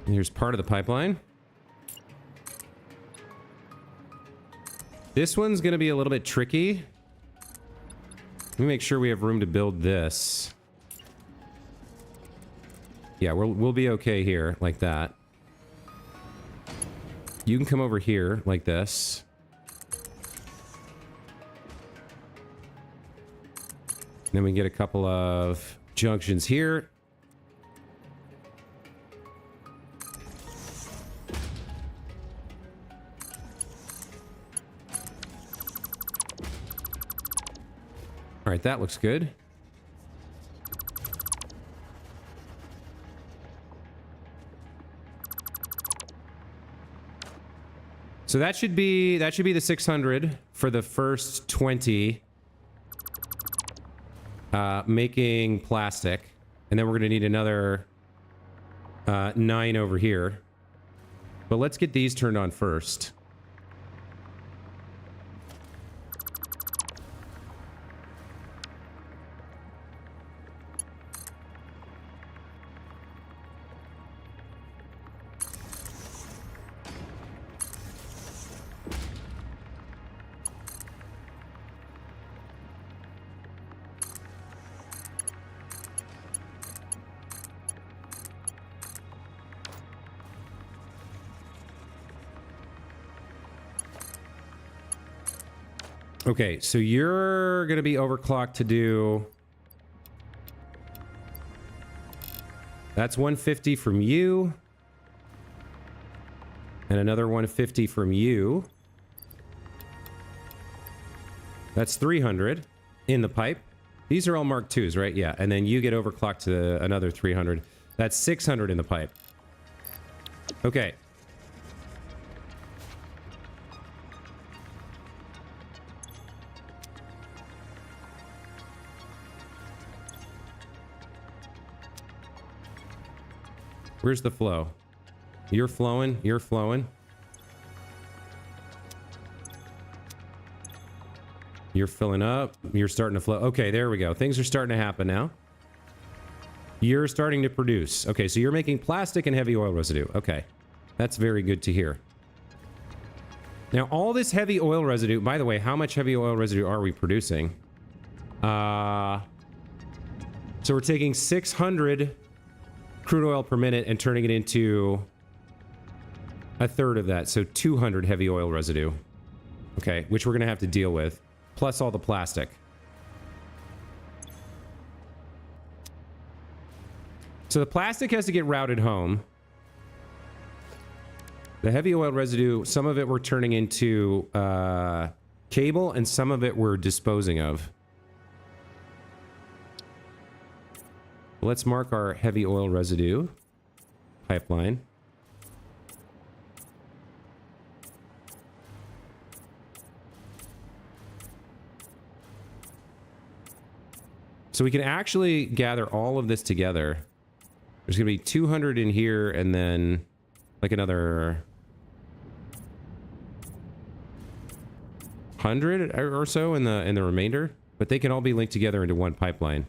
Here's part of the pipeline. This one's going to be a little bit tricky. Let me make sure we have room to build this. Yeah, we'll be okay here, like that. You can come over here, like this. Then we can get a couple of junctions here. All right, that looks good. So that should be the 600 for the first 20 making plastic, and then we're gonna need another 9 over here. But let's get these turned on first. Okay, so you're going to be overclocked to do... That's 150 from you. And another 150 from you. That's 300 in the pipe. These are all Mark IIs, right? Yeah, and then you get overclocked to another 300. That's 600 in the pipe. Okay. Where's the flow? You're flowing. You're flowing. You're filling up. You're starting to flow. Okay, there we go. Things are starting to happen now. You're starting to produce. Okay, so you're making plastic and heavy oil residue. Okay, that's very good to hear. Now, all this heavy oil residue... By the way, how much heavy oil residue are we producing? So we're taking 600... crude oil per minute and turning it into a third of that, so 200 heavy oil residue. Okay, which we're gonna have to deal with, plus all the plastic. So the plastic has to get routed home. The heavy oil residue, some of it we're turning into cable, and some of it we're disposing of. Let's mark our heavy oil residue pipeline. So we can actually gather all of this together. There's going to be 200 in here, and then like another 100 or so in the remainder, but they can all be linked together into one pipeline.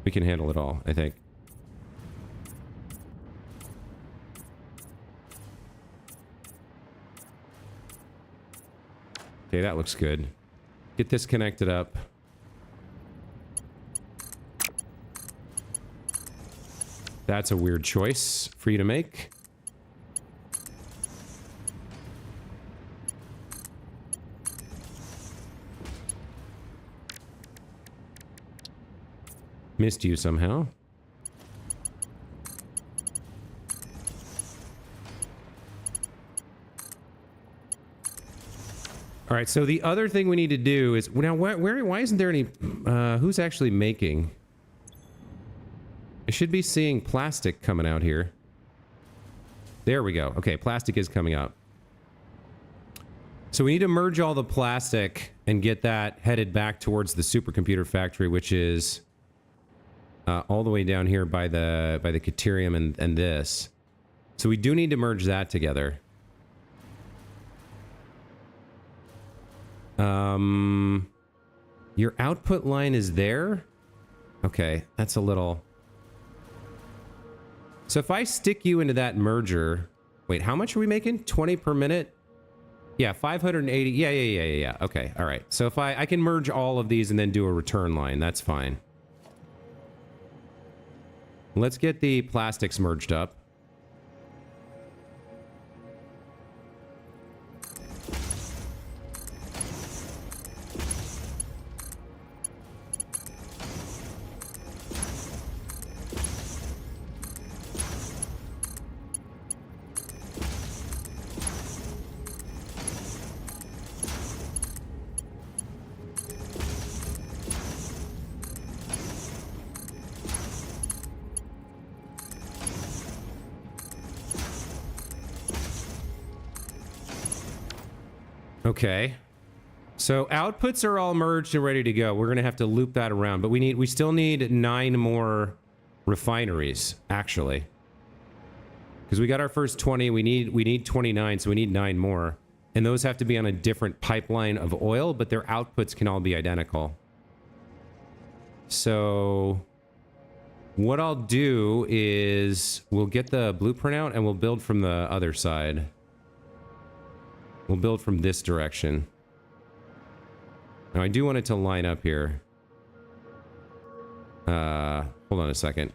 We can handle it all, I think. Okay, that looks good. Get this connected up. That's a weird choice for you to make. Missed you somehow. All right, so the other thing we need to do is now why isn't there any who's actually making? I should be seeing plastic coming out here. There we go. Okay, plastic is coming out. So we need to merge all the plastic and get that headed back towards the supercomputer factory, which is all the way down here by the Caterium and this. So we do need to merge that together. Your output line is there? Okay, that's a little... So if I stick you into that merger... Wait, how much are we making? 20 per minute? Yeah, 580. Yeah. Okay, all right. So if I can merge all of these and then do a return line, that's fine. Let's get the plastics merged up. Okay, so outputs are all merged and ready to go. We're gonna have to loop that around, but we still need 9 more refineries actually, because we got our first 20. We need 29, so we need 9 more, and those have to be on a different pipeline of oil, but their outputs can all be identical. So what I'll do is we'll get the blueprint out and we'll build from the other side. We'll build from this direction. Now I do want it to line up here. Hold on a second.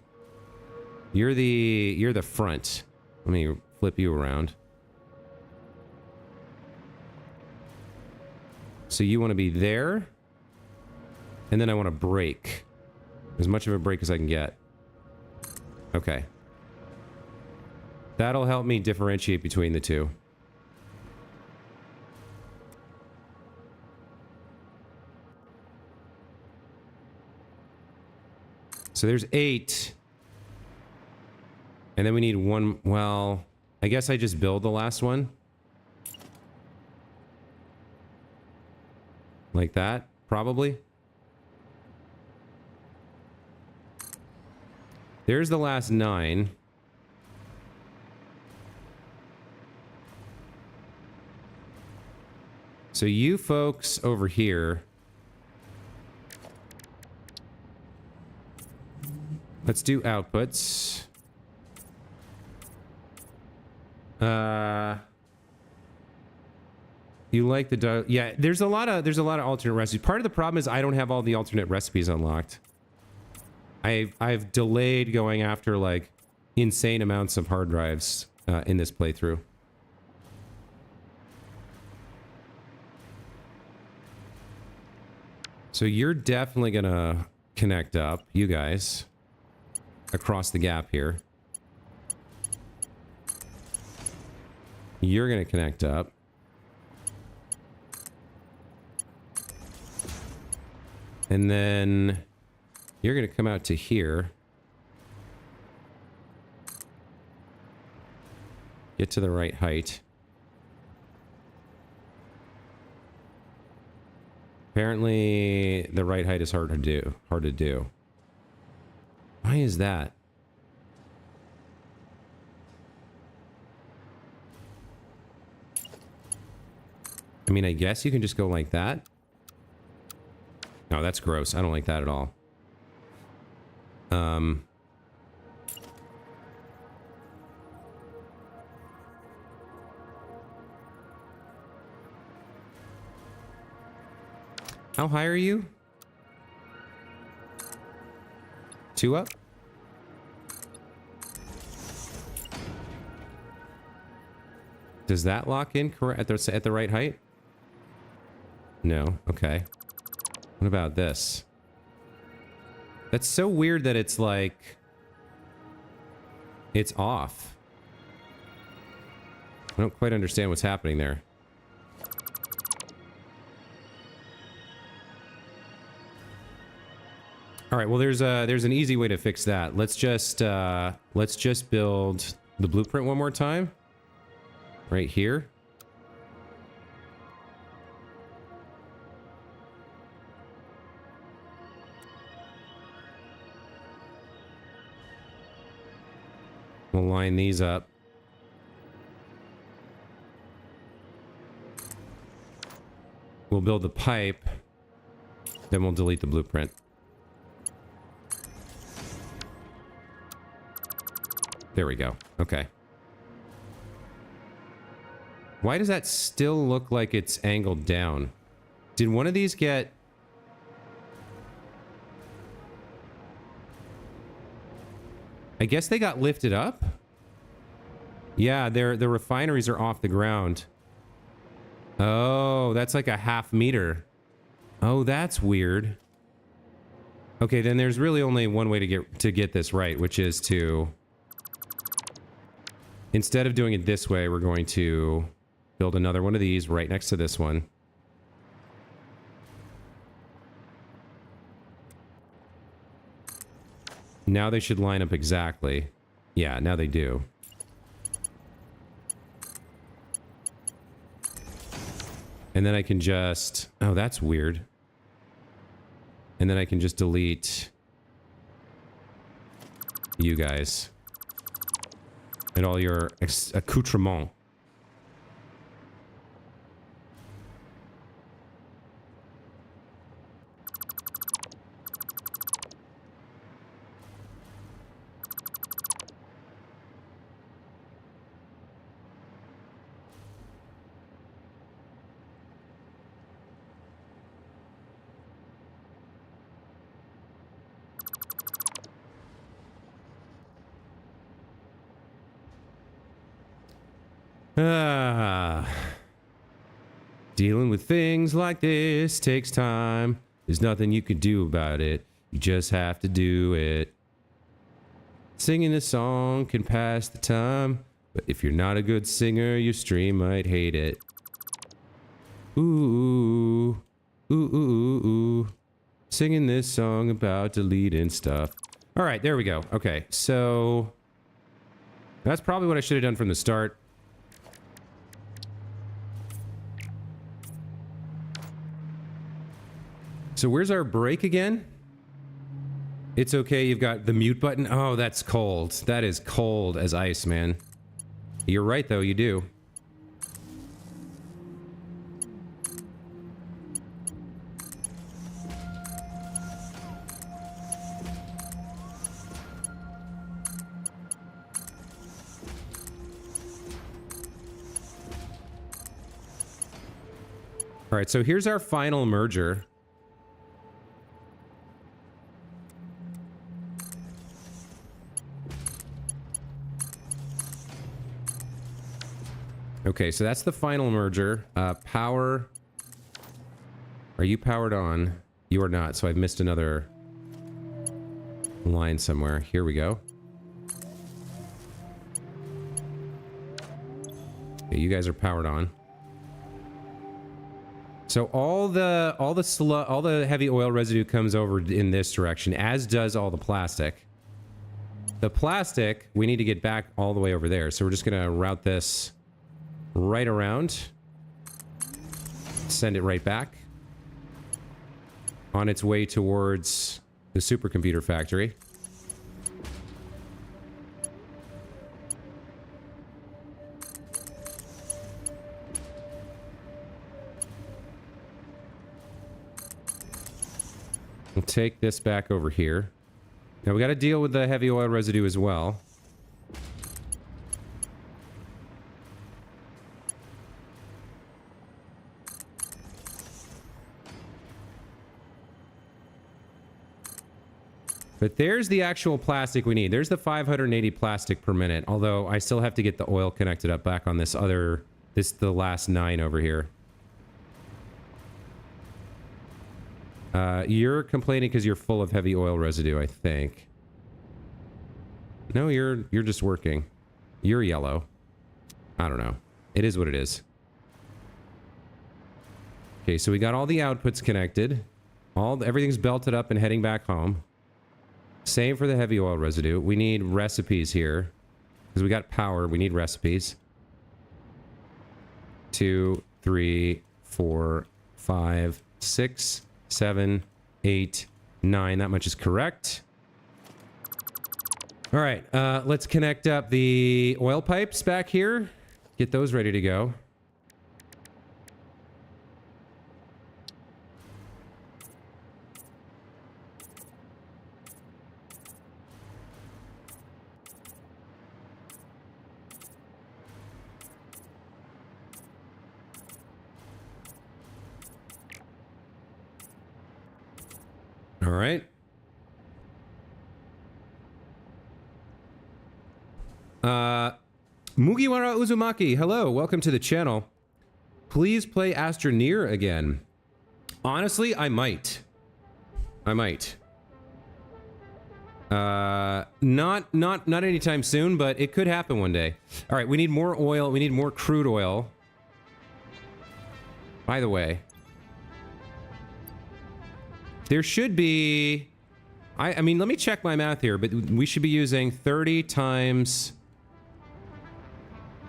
You're the front. Let me flip you around. So you want to be there. And then I want to break. As much of a break as I can get. Okay. That'll help me differentiate between the two. So there's 8. And then we need 1. Well, I guess I just build the last one. Like that, probably. There's the last 9. So you folks over here... Let's do outputs. You like the yeah, there's a lot of alternate recipes. Part of the problem is I don't have all the alternate recipes unlocked. I've delayed going after like insane amounts of hard drives in this playthrough. So you're definitely gonna connect up, you guys. Across the gap here. You're going to connect up. And then you're going to come out to here. Get to the right height. Apparently, the right height is hard to do. Why is that? I mean, I guess you can just go like that. No, that's gross. I don't like that at all. How high are you? 2 up? Does that lock in correct at the right height? No. Okay. What about this? That's so weird that it's like... It's off. I don't quite understand what's happening there. All right, well, there's an easy way to fix that. Let's just build the blueprint one more time. Right here. We'll line these up. We'll build the pipe. Then we'll delete the blueprint. There we go. Okay. Why does that still look like it's angled down? Did one of these get... I guess they got lifted up? Yeah, the refineries are off the ground. Oh, that's like a ½ meter. Oh, that's weird. Okay, then there's really only one way to get this right, which is to... Instead of doing it this way, we're going to build another one of these right next to this one. Now they should line up exactly. Yeah, now they do. And then I can just... Oh, that's weird. And then I can just delete you guys. And all your accoutrements. Dealing with things like this takes time. There's nothing you can do about it. You just have to do it. Singing a song can pass the time, but if you're not a good singer, your stream might hate it. Ooh, ooh, ooh, ooh, ooh. Singing this song about deleting stuff. All right, there we go. Okay, so that's probably what I should have done from the start. So where's our break again? It's okay, you've got the mute button. Oh, that's cold. That is cold as ice, man. You're right, though, you do. All right, so here's our final merger. Okay, so that's the final merger. Power. Are you powered on? You are not, so I've missed another line somewhere. Here we go. Okay, you guys are powered on. So all the heavy oil residue comes over in this direction, as does all the plastic. The plastic, we need to get back all the way over there. So we're just gonna route this right around. Send it right back. On its way towards the supercomputer factory. We'll take this back over here. Now we got to deal with the heavy oil residue as well. But there's the actual plastic we need. There's the 580 plastic per minute. Although I still have to get the oil connected up back on this other, the last 9 over here. You're complaining because you're full of heavy oil residue, I think. No, you're just working. You're yellow. I don't know. It is what it is. Okay, so we got all the outputs connected. Everything's belted up and heading back home. Same for the heavy oil residue. We need recipes here. Because we got power, we need recipes. 2, 3, 4, 5, 6, 7, 8, 9. That much is correct. All right, let's connect up the oil pipes back here. Get those ready to go. All right. Mugiwara Uzumaki, hello, welcome to the channel. Please play Astroneer again. Honestly, I might. Not anytime soon, but it could happen one day. All right, we need more oil. We need more crude oil. By the way, there should be... I mean, let me check my math here, but we should be using 30 times...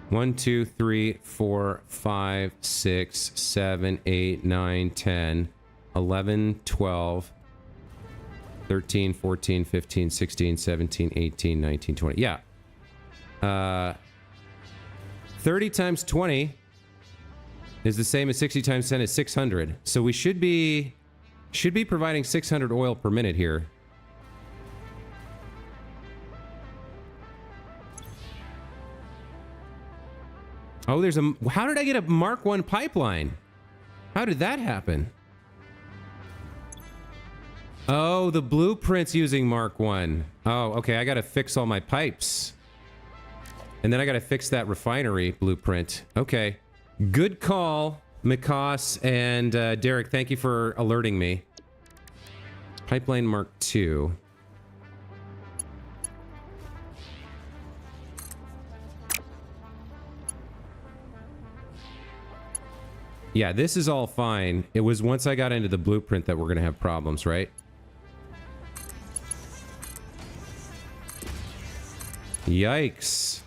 1, 2, 3, 4, 5, 6, 7, 8, 9, 10, 11, 12, 13, 14, 15, 16, 17, 18, 19, 20. Yeah. 30 times 20 is the same as 60 times 10 is 600. So we should be providing 600 oil per minute here. Oh, there's a... How did I get a Mark 1 pipeline? How did that happen? Oh, the blueprint's using Mark 1. Oh, okay, I gotta fix all my pipes. And then I gotta fix that refinery blueprint. Okay. Good call, Mikos and Derek. Thank you for alerting me. Pipeline Mark 2. Yeah, this is all fine. It was once I got into the blueprint that we're going to have problems, right? Yikes.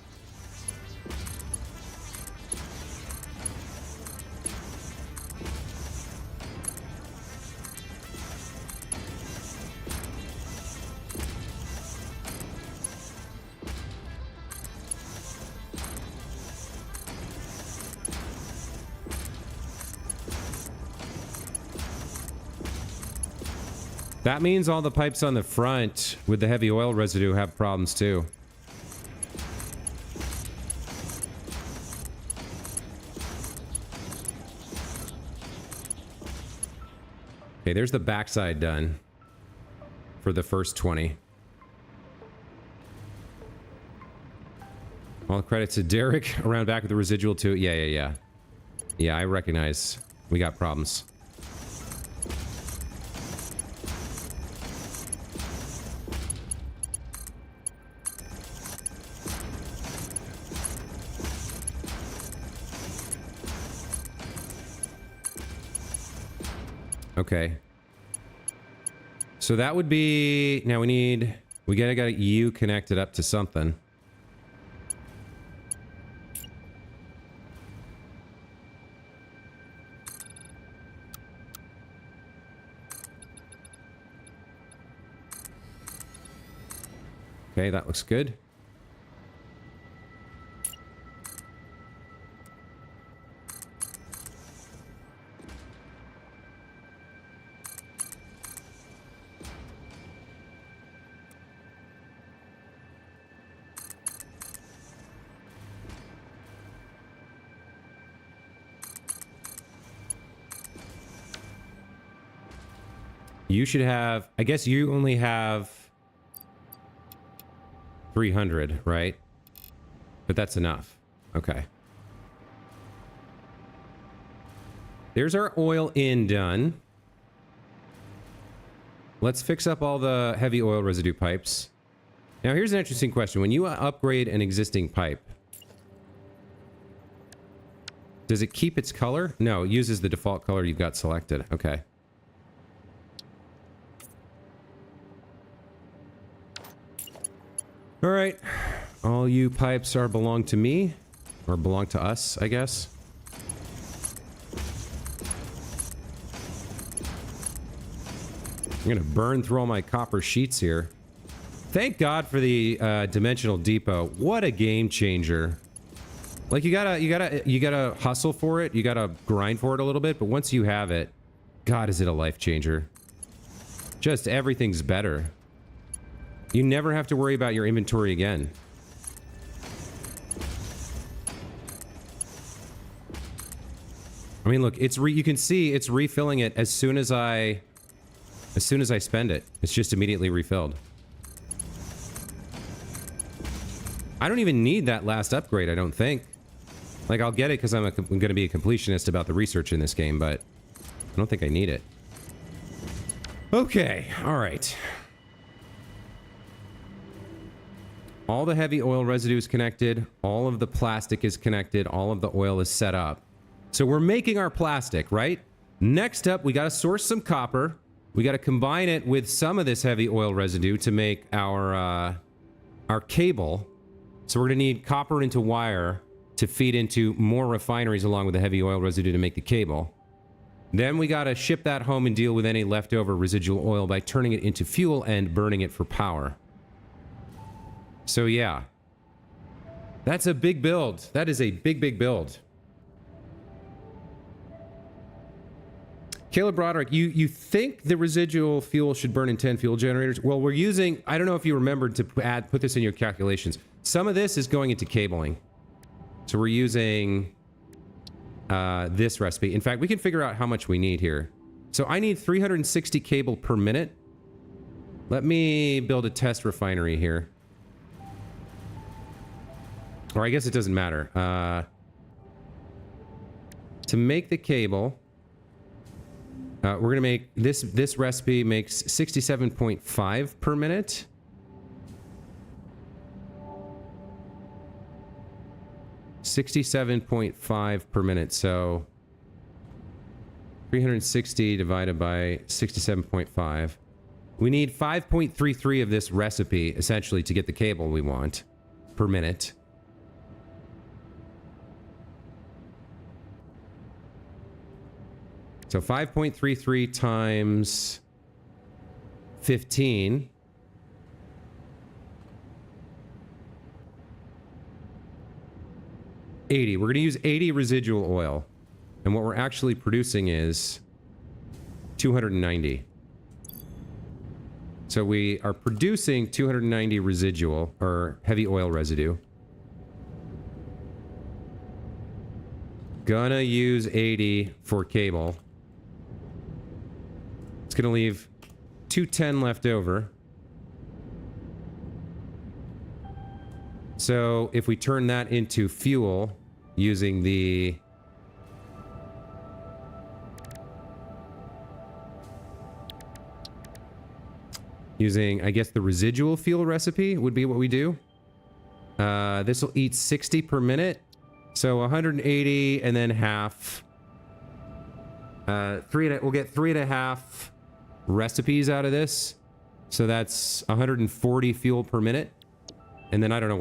That means all the pipes on the front with the heavy oil residue have problems too. Okay, there's the backside done for the first 20. All credits to Derek around back with the residual too. Yeah. Yeah, I recognize we got problems. Okay. So that would be... Now we gotta get you connected up to something. Okay, that looks good. You should have... I guess you only have 300, right? But that's enough. Okay. There's our oil in done. Let's fix up all the heavy oil residue pipes. Now, here's an interesting question. When you upgrade an existing pipe, does it keep its color? No, it uses the default color you've got selected. Okay. All right. All you pipes belong to me, or belong to us, I guess. I'm gonna burn through all my copper sheets here. Thank God for the dimensional depot. What a game changer! Like you gotta hustle for it. You gotta grind for it a little bit, but once you have it, God, is it a life changer? Just everything's better. You never have to worry about your inventory again. I mean, look, you can see it's refilling it as soon as I spend it. It's just immediately refilled. I don't even need that last upgrade, I don't think. Like, I'll get it because I'm going to be a completionist about the research in this game, but I don't think I need it. Okay, alright. All the heavy oil residue is connected. All of the plastic is connected. All of the oil is set up. So we're making our plastic, right? Next up, we got to source some copper. We got to combine it with some of this heavy oil residue to make our cable. So we're going to need copper into wire to feed into more refineries along with the heavy oil residue to make the cable. Then we got to ship that home and deal with any leftover residual oil by turning it into fuel and burning it for power. So yeah, that's a big build. That is a big, big build. Caleb Broderick, you think the residual fuel should burn in 10 fuel generators? Well, we're using, I don't know if you remembered to put this in your calculations. Some of this is going into cabling. So we're using this recipe. In fact, we can figure out how much we need here. So I need 360 cable per minute. Let me build a test refinery here. Or I guess it doesn't matter. To make the cable, we're going to make this recipe makes 67.5 per minute. $67.5 per minute. So 360 divided by 67.5. We need 5.33 of this recipe essentially to get the cable we want per minute. So 5.33 times 15. We're going to use 80 residual oil. And what we're actually producing is 290. So we are producing 290 residual, or heavy oil residue. Gonna use 80 for cable. It's gonna leave 210 left over. So if we turn that into fuel using the I guess the residual fuel recipe would be what we do. This will eat 60 per minute. So 180 and then half. We'll get 3.5 recipes out of this. So that's 140 fuel per minute. And then I don't know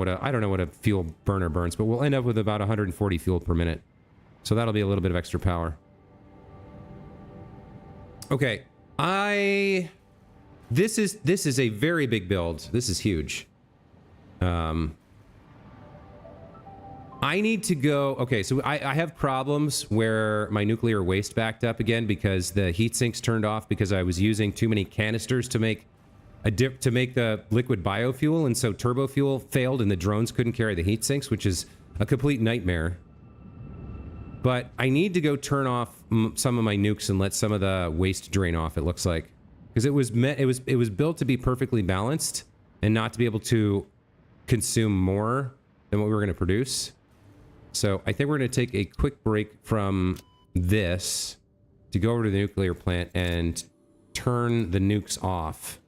what a fuel burner burns, but we'll end up with about 140 fuel per minute. So that'll be a little bit of extra power. Okay, this is a very big build. This is huge. I need to go. Okay, so I have problems where my nuclear waste backed up again because the heat sinks turned off because I was using too many canisters to make the liquid biofuel, and so turbo fuel failed and the drones couldn't carry the heat sinks, which is a complete nightmare. But I need to go turn off some of my nukes and let some of the waste drain off, it looks like. Because it was built to be perfectly balanced and not to be able to consume more than what we were going to produce. So I think we're going to take a quick break from this to go over to the nuclear plant and turn the nukes off.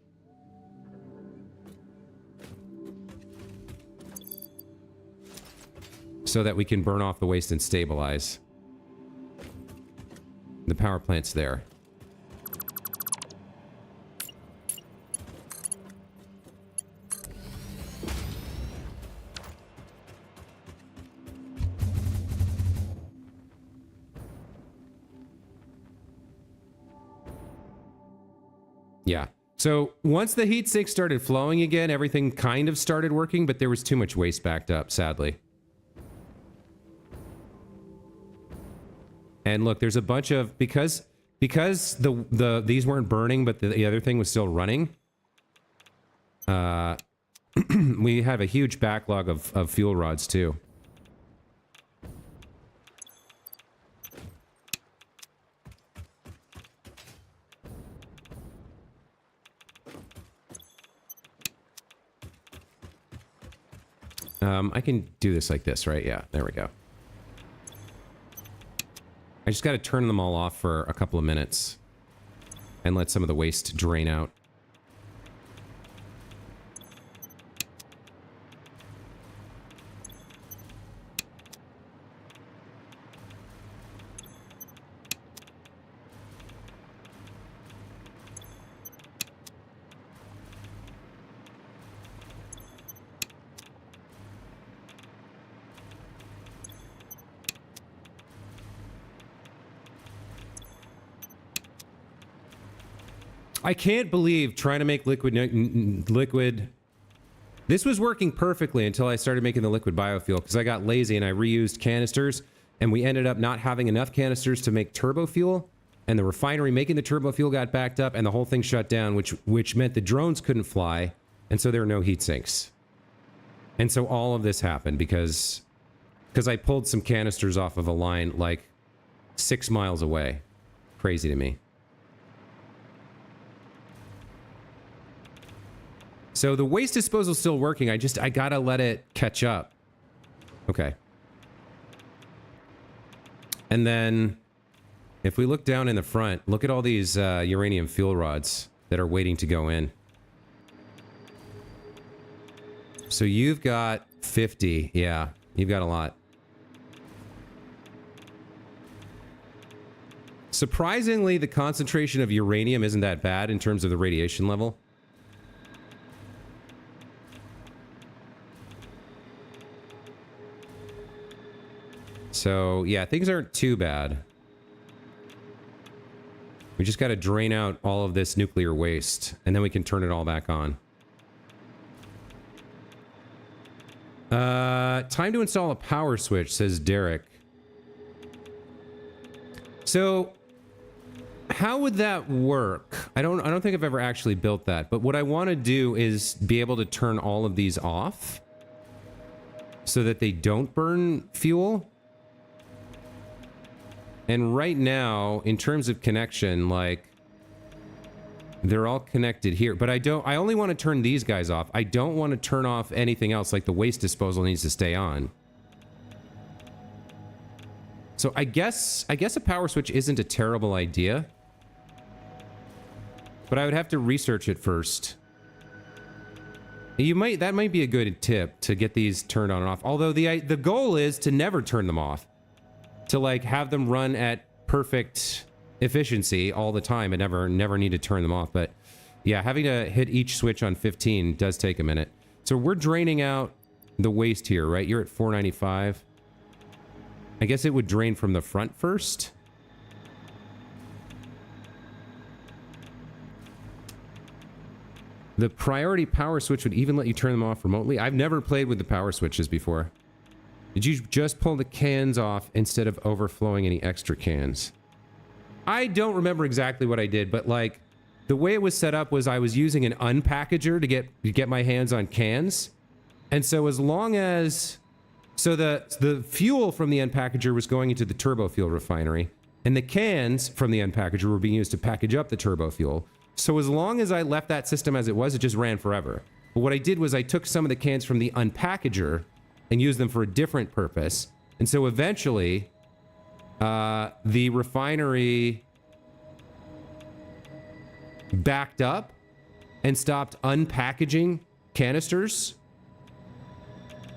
So that we can burn off the waste and stabilize. The power plant's there. Yeah. So once the heat sink started flowing again, everything kind of started working, but there was too much waste backed up, sadly. And look, there's a bunch of, because these weren't burning, but the other thing was still running. We have a huge backlog of fuel rods too. I can do this like this, right? Yeah, there we go. I just got to turn them all off for a couple of minutes and let some of the waste drain out. I can't believe trying to make liquid. This was working perfectly until I started making the liquid biofuel because I got lazy and I reused canisters and we ended up not having enough canisters to make turbo fuel, and the refinery making the turbo fuel got backed up and the whole thing shut down, which meant the drones couldn't fly, and so there were no heat sinks. And so all of this happened because I pulled some canisters off of a line like 6 miles away. Crazy to me. So the waste disposal is still working. I gotta let it catch up. Okay. And then if we look down in the front, look at all these uranium fuel rods that are waiting to go in. So you've got 50. Yeah, you've got a lot. Surprisingly, the concentration of uranium isn't that bad in terms of the radiation level. So, yeah, things aren't too bad. We just got to drain out all of this nuclear waste, and then we can turn it all back on. Time to install a power switch, says Derek. So, how would that work? I don't think I've ever actually built that, but what I want to do is be able to turn all of these off so that they don't burn fuel. And right now, in terms of connection, like, they're all connected here, but I only want to turn these guys off. I don't want to turn off anything else, like the waste disposal needs to stay on. So I guess a power switch isn't a terrible idea, but I would have to research it first. That might be a good tip to get these turned on and off. Although the goal is to never turn them off. To like have them run at perfect efficiency all the time and never need to turn them off. But yeah, having to hit each switch on 15 does take a minute. So we're draining out the waste here, right? You're at 495. I guess it would drain from the front first. The priority power switch would even let you turn them off remotely. I've never played with the power switches before. Did you just pull the cans off instead of overflowing any extra cans? I don't remember exactly what I did, but like the way it was set up was I was using an unpackager to get my hands on cans. And so as long as the fuel from the unpackager was going into the turbo fuel refinery, and the cans from the unpackager were being used to package up the turbo fuel. So as long as I left that system as it was, it just ran forever. But what I did was I took some of the cans from the unpackager and used them for a different purpose. And so eventually, the refinery backed up and stopped unpackaging canisters.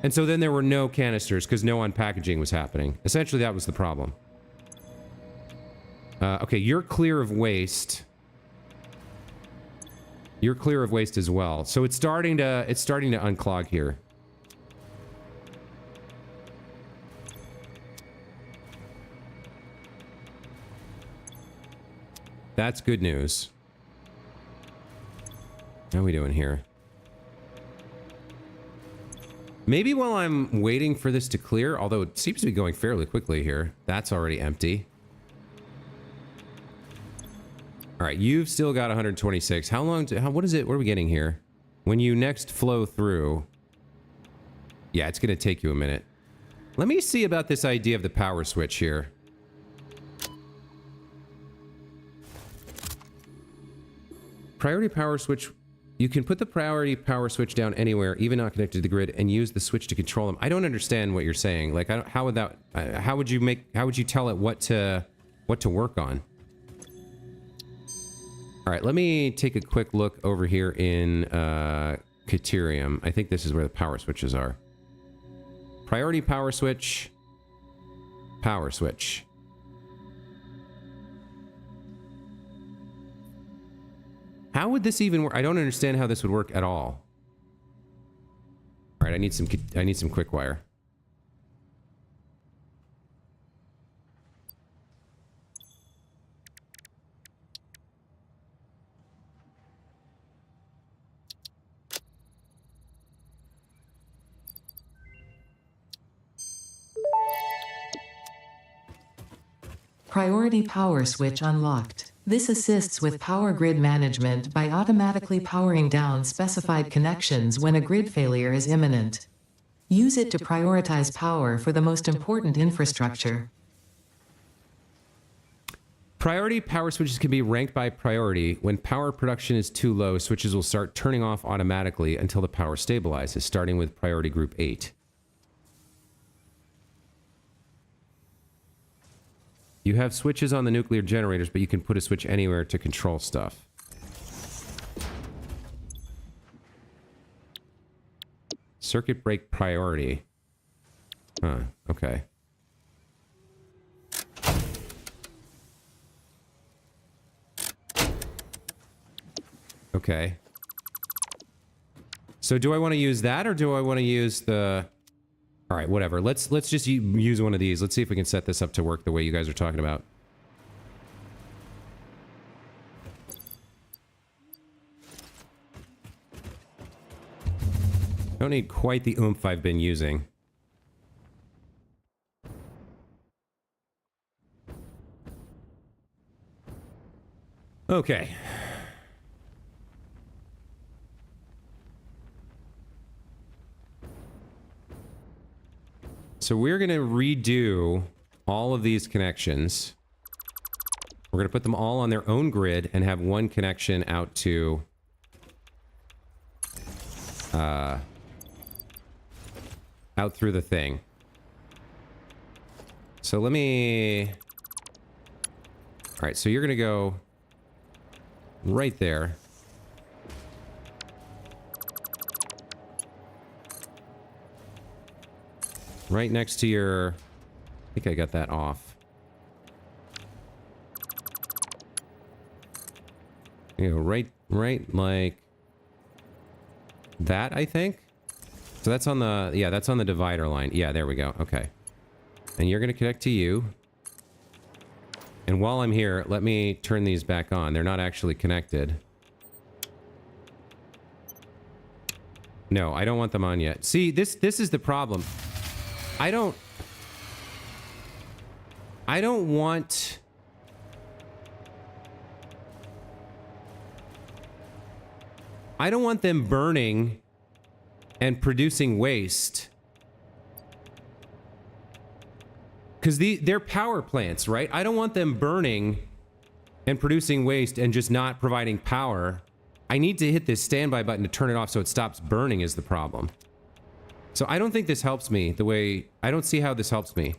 And so then there were no canisters because no unpackaging was happening. Essentially, that was the problem. Okay, you're clear of waste. You're clear of waste as well. So it's starting to unclog here. That's good news. How are we doing here? Maybe while I'm waiting for this to clear, although it seems to be going fairly quickly here. That's already empty. All right, you've still got 126. How long what is it? What are we getting here? When you next flow through. Yeah, it's going to take you a minute. Let me see about this idea of the power switch here. Priority power switch. You can put the priority power switch down anywhere, even not connected to the grid, and use the switch to control them. I don't understand what you're saying. Like, how would that? How would you tell it what to work on? All right, let me take a quick look over here in Caterium. I think this is where the power switches are. Priority power switch. Power switch. How would this even work? I don't understand how this would work at all. All right, I need some quick wire. Priority power switch unlocked. This assists with power grid management by automatically powering down specified connections when a grid failure is imminent. Use it to prioritize power for the most important infrastructure. Priority power switches can be ranked by priority. When power production is too low, switches will start turning off automatically until the power stabilizes, starting with priority group 8. You have switches on the nuclear generators, but you can put a switch anywhere to control stuff. Circuit break priority. Huh, okay. Okay. So do I want to use that, or do I want to use the... All right, whatever. Let's just use one of these. Let's see if we can set this up to work the way you guys are talking about. Don't need quite the oomph I've been using. Okay. So we're going to redo all of these connections. We're going to put them all on their own grid and have one connection out to... out through the thing. So let me... Alright, so you're going to go right there. Right next to your... I think I got that off. You know, right like that, I think. So that's on the... Yeah, that's on the divider line. Yeah, there we go. Okay. And you're going to connect to you. And while I'm here, let me turn these back on. They're not actually connected. No, I don't want them on yet. See, this is the problem. I don't want... I don't want them burning and producing waste. Because they're power plants, right? I don't want them burning and producing waste and just not providing power. I need to hit this standby button to turn it off so it stops burning is the problem. So I don't think this helps me the way... I don't see how this helps me.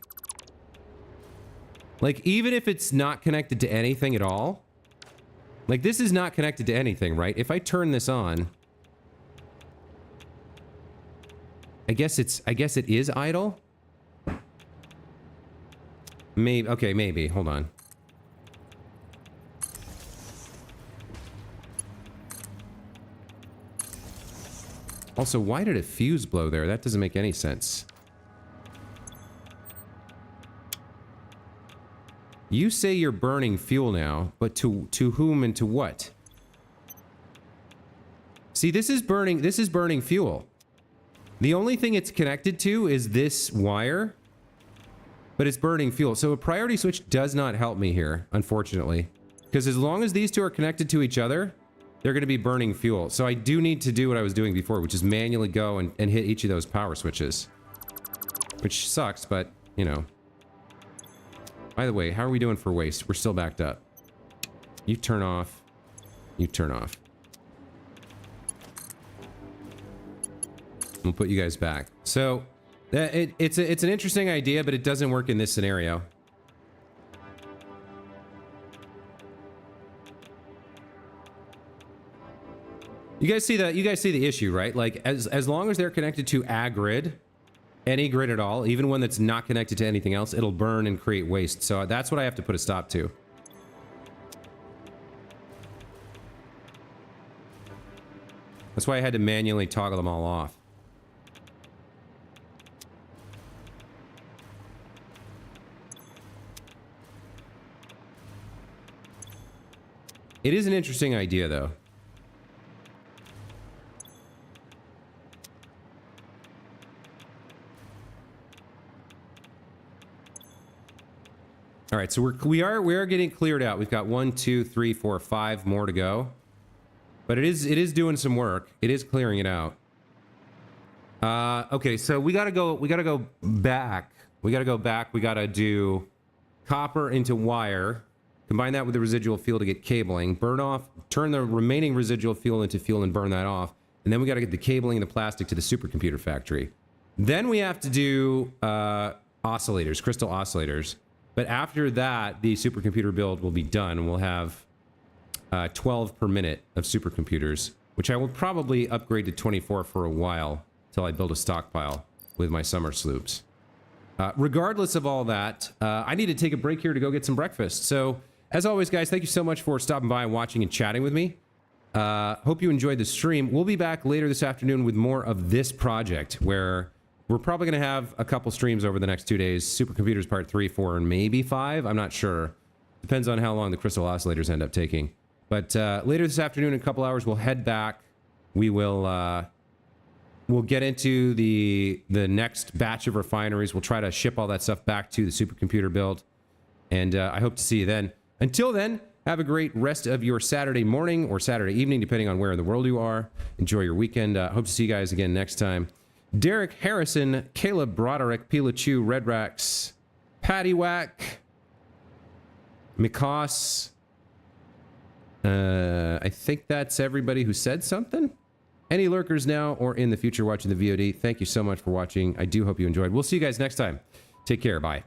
Like, even if it's not connected to anything at all... Like, this is not connected to anything, right? If I turn this on... I guess it is idle? Maybe... Okay, maybe. Hold on. Also, why did a fuse blow there? That doesn't make any sense. You say you're burning fuel now, but to whom and to what? See, this is burning fuel. The only thing it's connected to is this wire, but it's burning fuel. So a priority switch does not help me here, unfortunately. Because as long as these two are connected to each other, they're going to be burning fuel. So I do need to do what I was doing before, which is manually go and hit each of those power switches. Which sucks, but, you know. By the way, how are we doing for waste? We're still backed up. You turn off. You turn off. We'll put you guys back. So, it's an interesting idea, but it doesn't work in this scenario. You guys see the issue, right? Like, as long as they're connected to a grid, any grid at all, even one that's not connected to anything else, it'll burn and create waste. So that's what I have to put a stop to. That's why I had to manually toggle them all off. It is an interesting idea, though. All right, so we are getting cleared out. We've got 1, 2, 3, 4, 5 more to go, but it is doing some work. It is clearing it out. Okay, so we gotta go back. We gotta do copper into wire, combine that with the residual fuel to get cabling, burn off, turn the remaining residual fuel into fuel and burn that off, and then we gotta get the cabling and the plastic to the supercomputer factory. Then we have to do oscillators, crystal oscillators. But after that, the supercomputer build will be done, and we'll have 12 per minute of supercomputers, which I will probably upgrade to 24 for a while till I build a stockpile with my summer sloops. Regardless of all that, I need to take a break here to go get some breakfast. So, as always, guys, thank you so much for stopping by and watching and chatting with me. Hope you enjoyed the stream. We'll be back later this afternoon with more of this project, where we're probably going to have a couple streams over the next 2 days. Supercomputers part 3, 4, and maybe 5. I'm not sure. Depends on how long the crystal oscillators end up taking. But later this afternoon, in a couple hours, we'll head back. We will we'll get into the next batch of refineries. We'll try to ship all that stuff back to the supercomputer build. And I hope to see you then. Until then, have a great rest of your Saturday morning or Saturday evening, depending on where in the world you are. Enjoy your weekend. Hope to see you guys again next time. Derek Harrison, Caleb Broderick, Pilachu, Redrax, Paddywhack, Mikos. I think that's everybody who said something. Any lurkers now or in the future watching the VOD, thank you so much for watching. I do hope you enjoyed. We'll see you guys next time. Take care. Bye.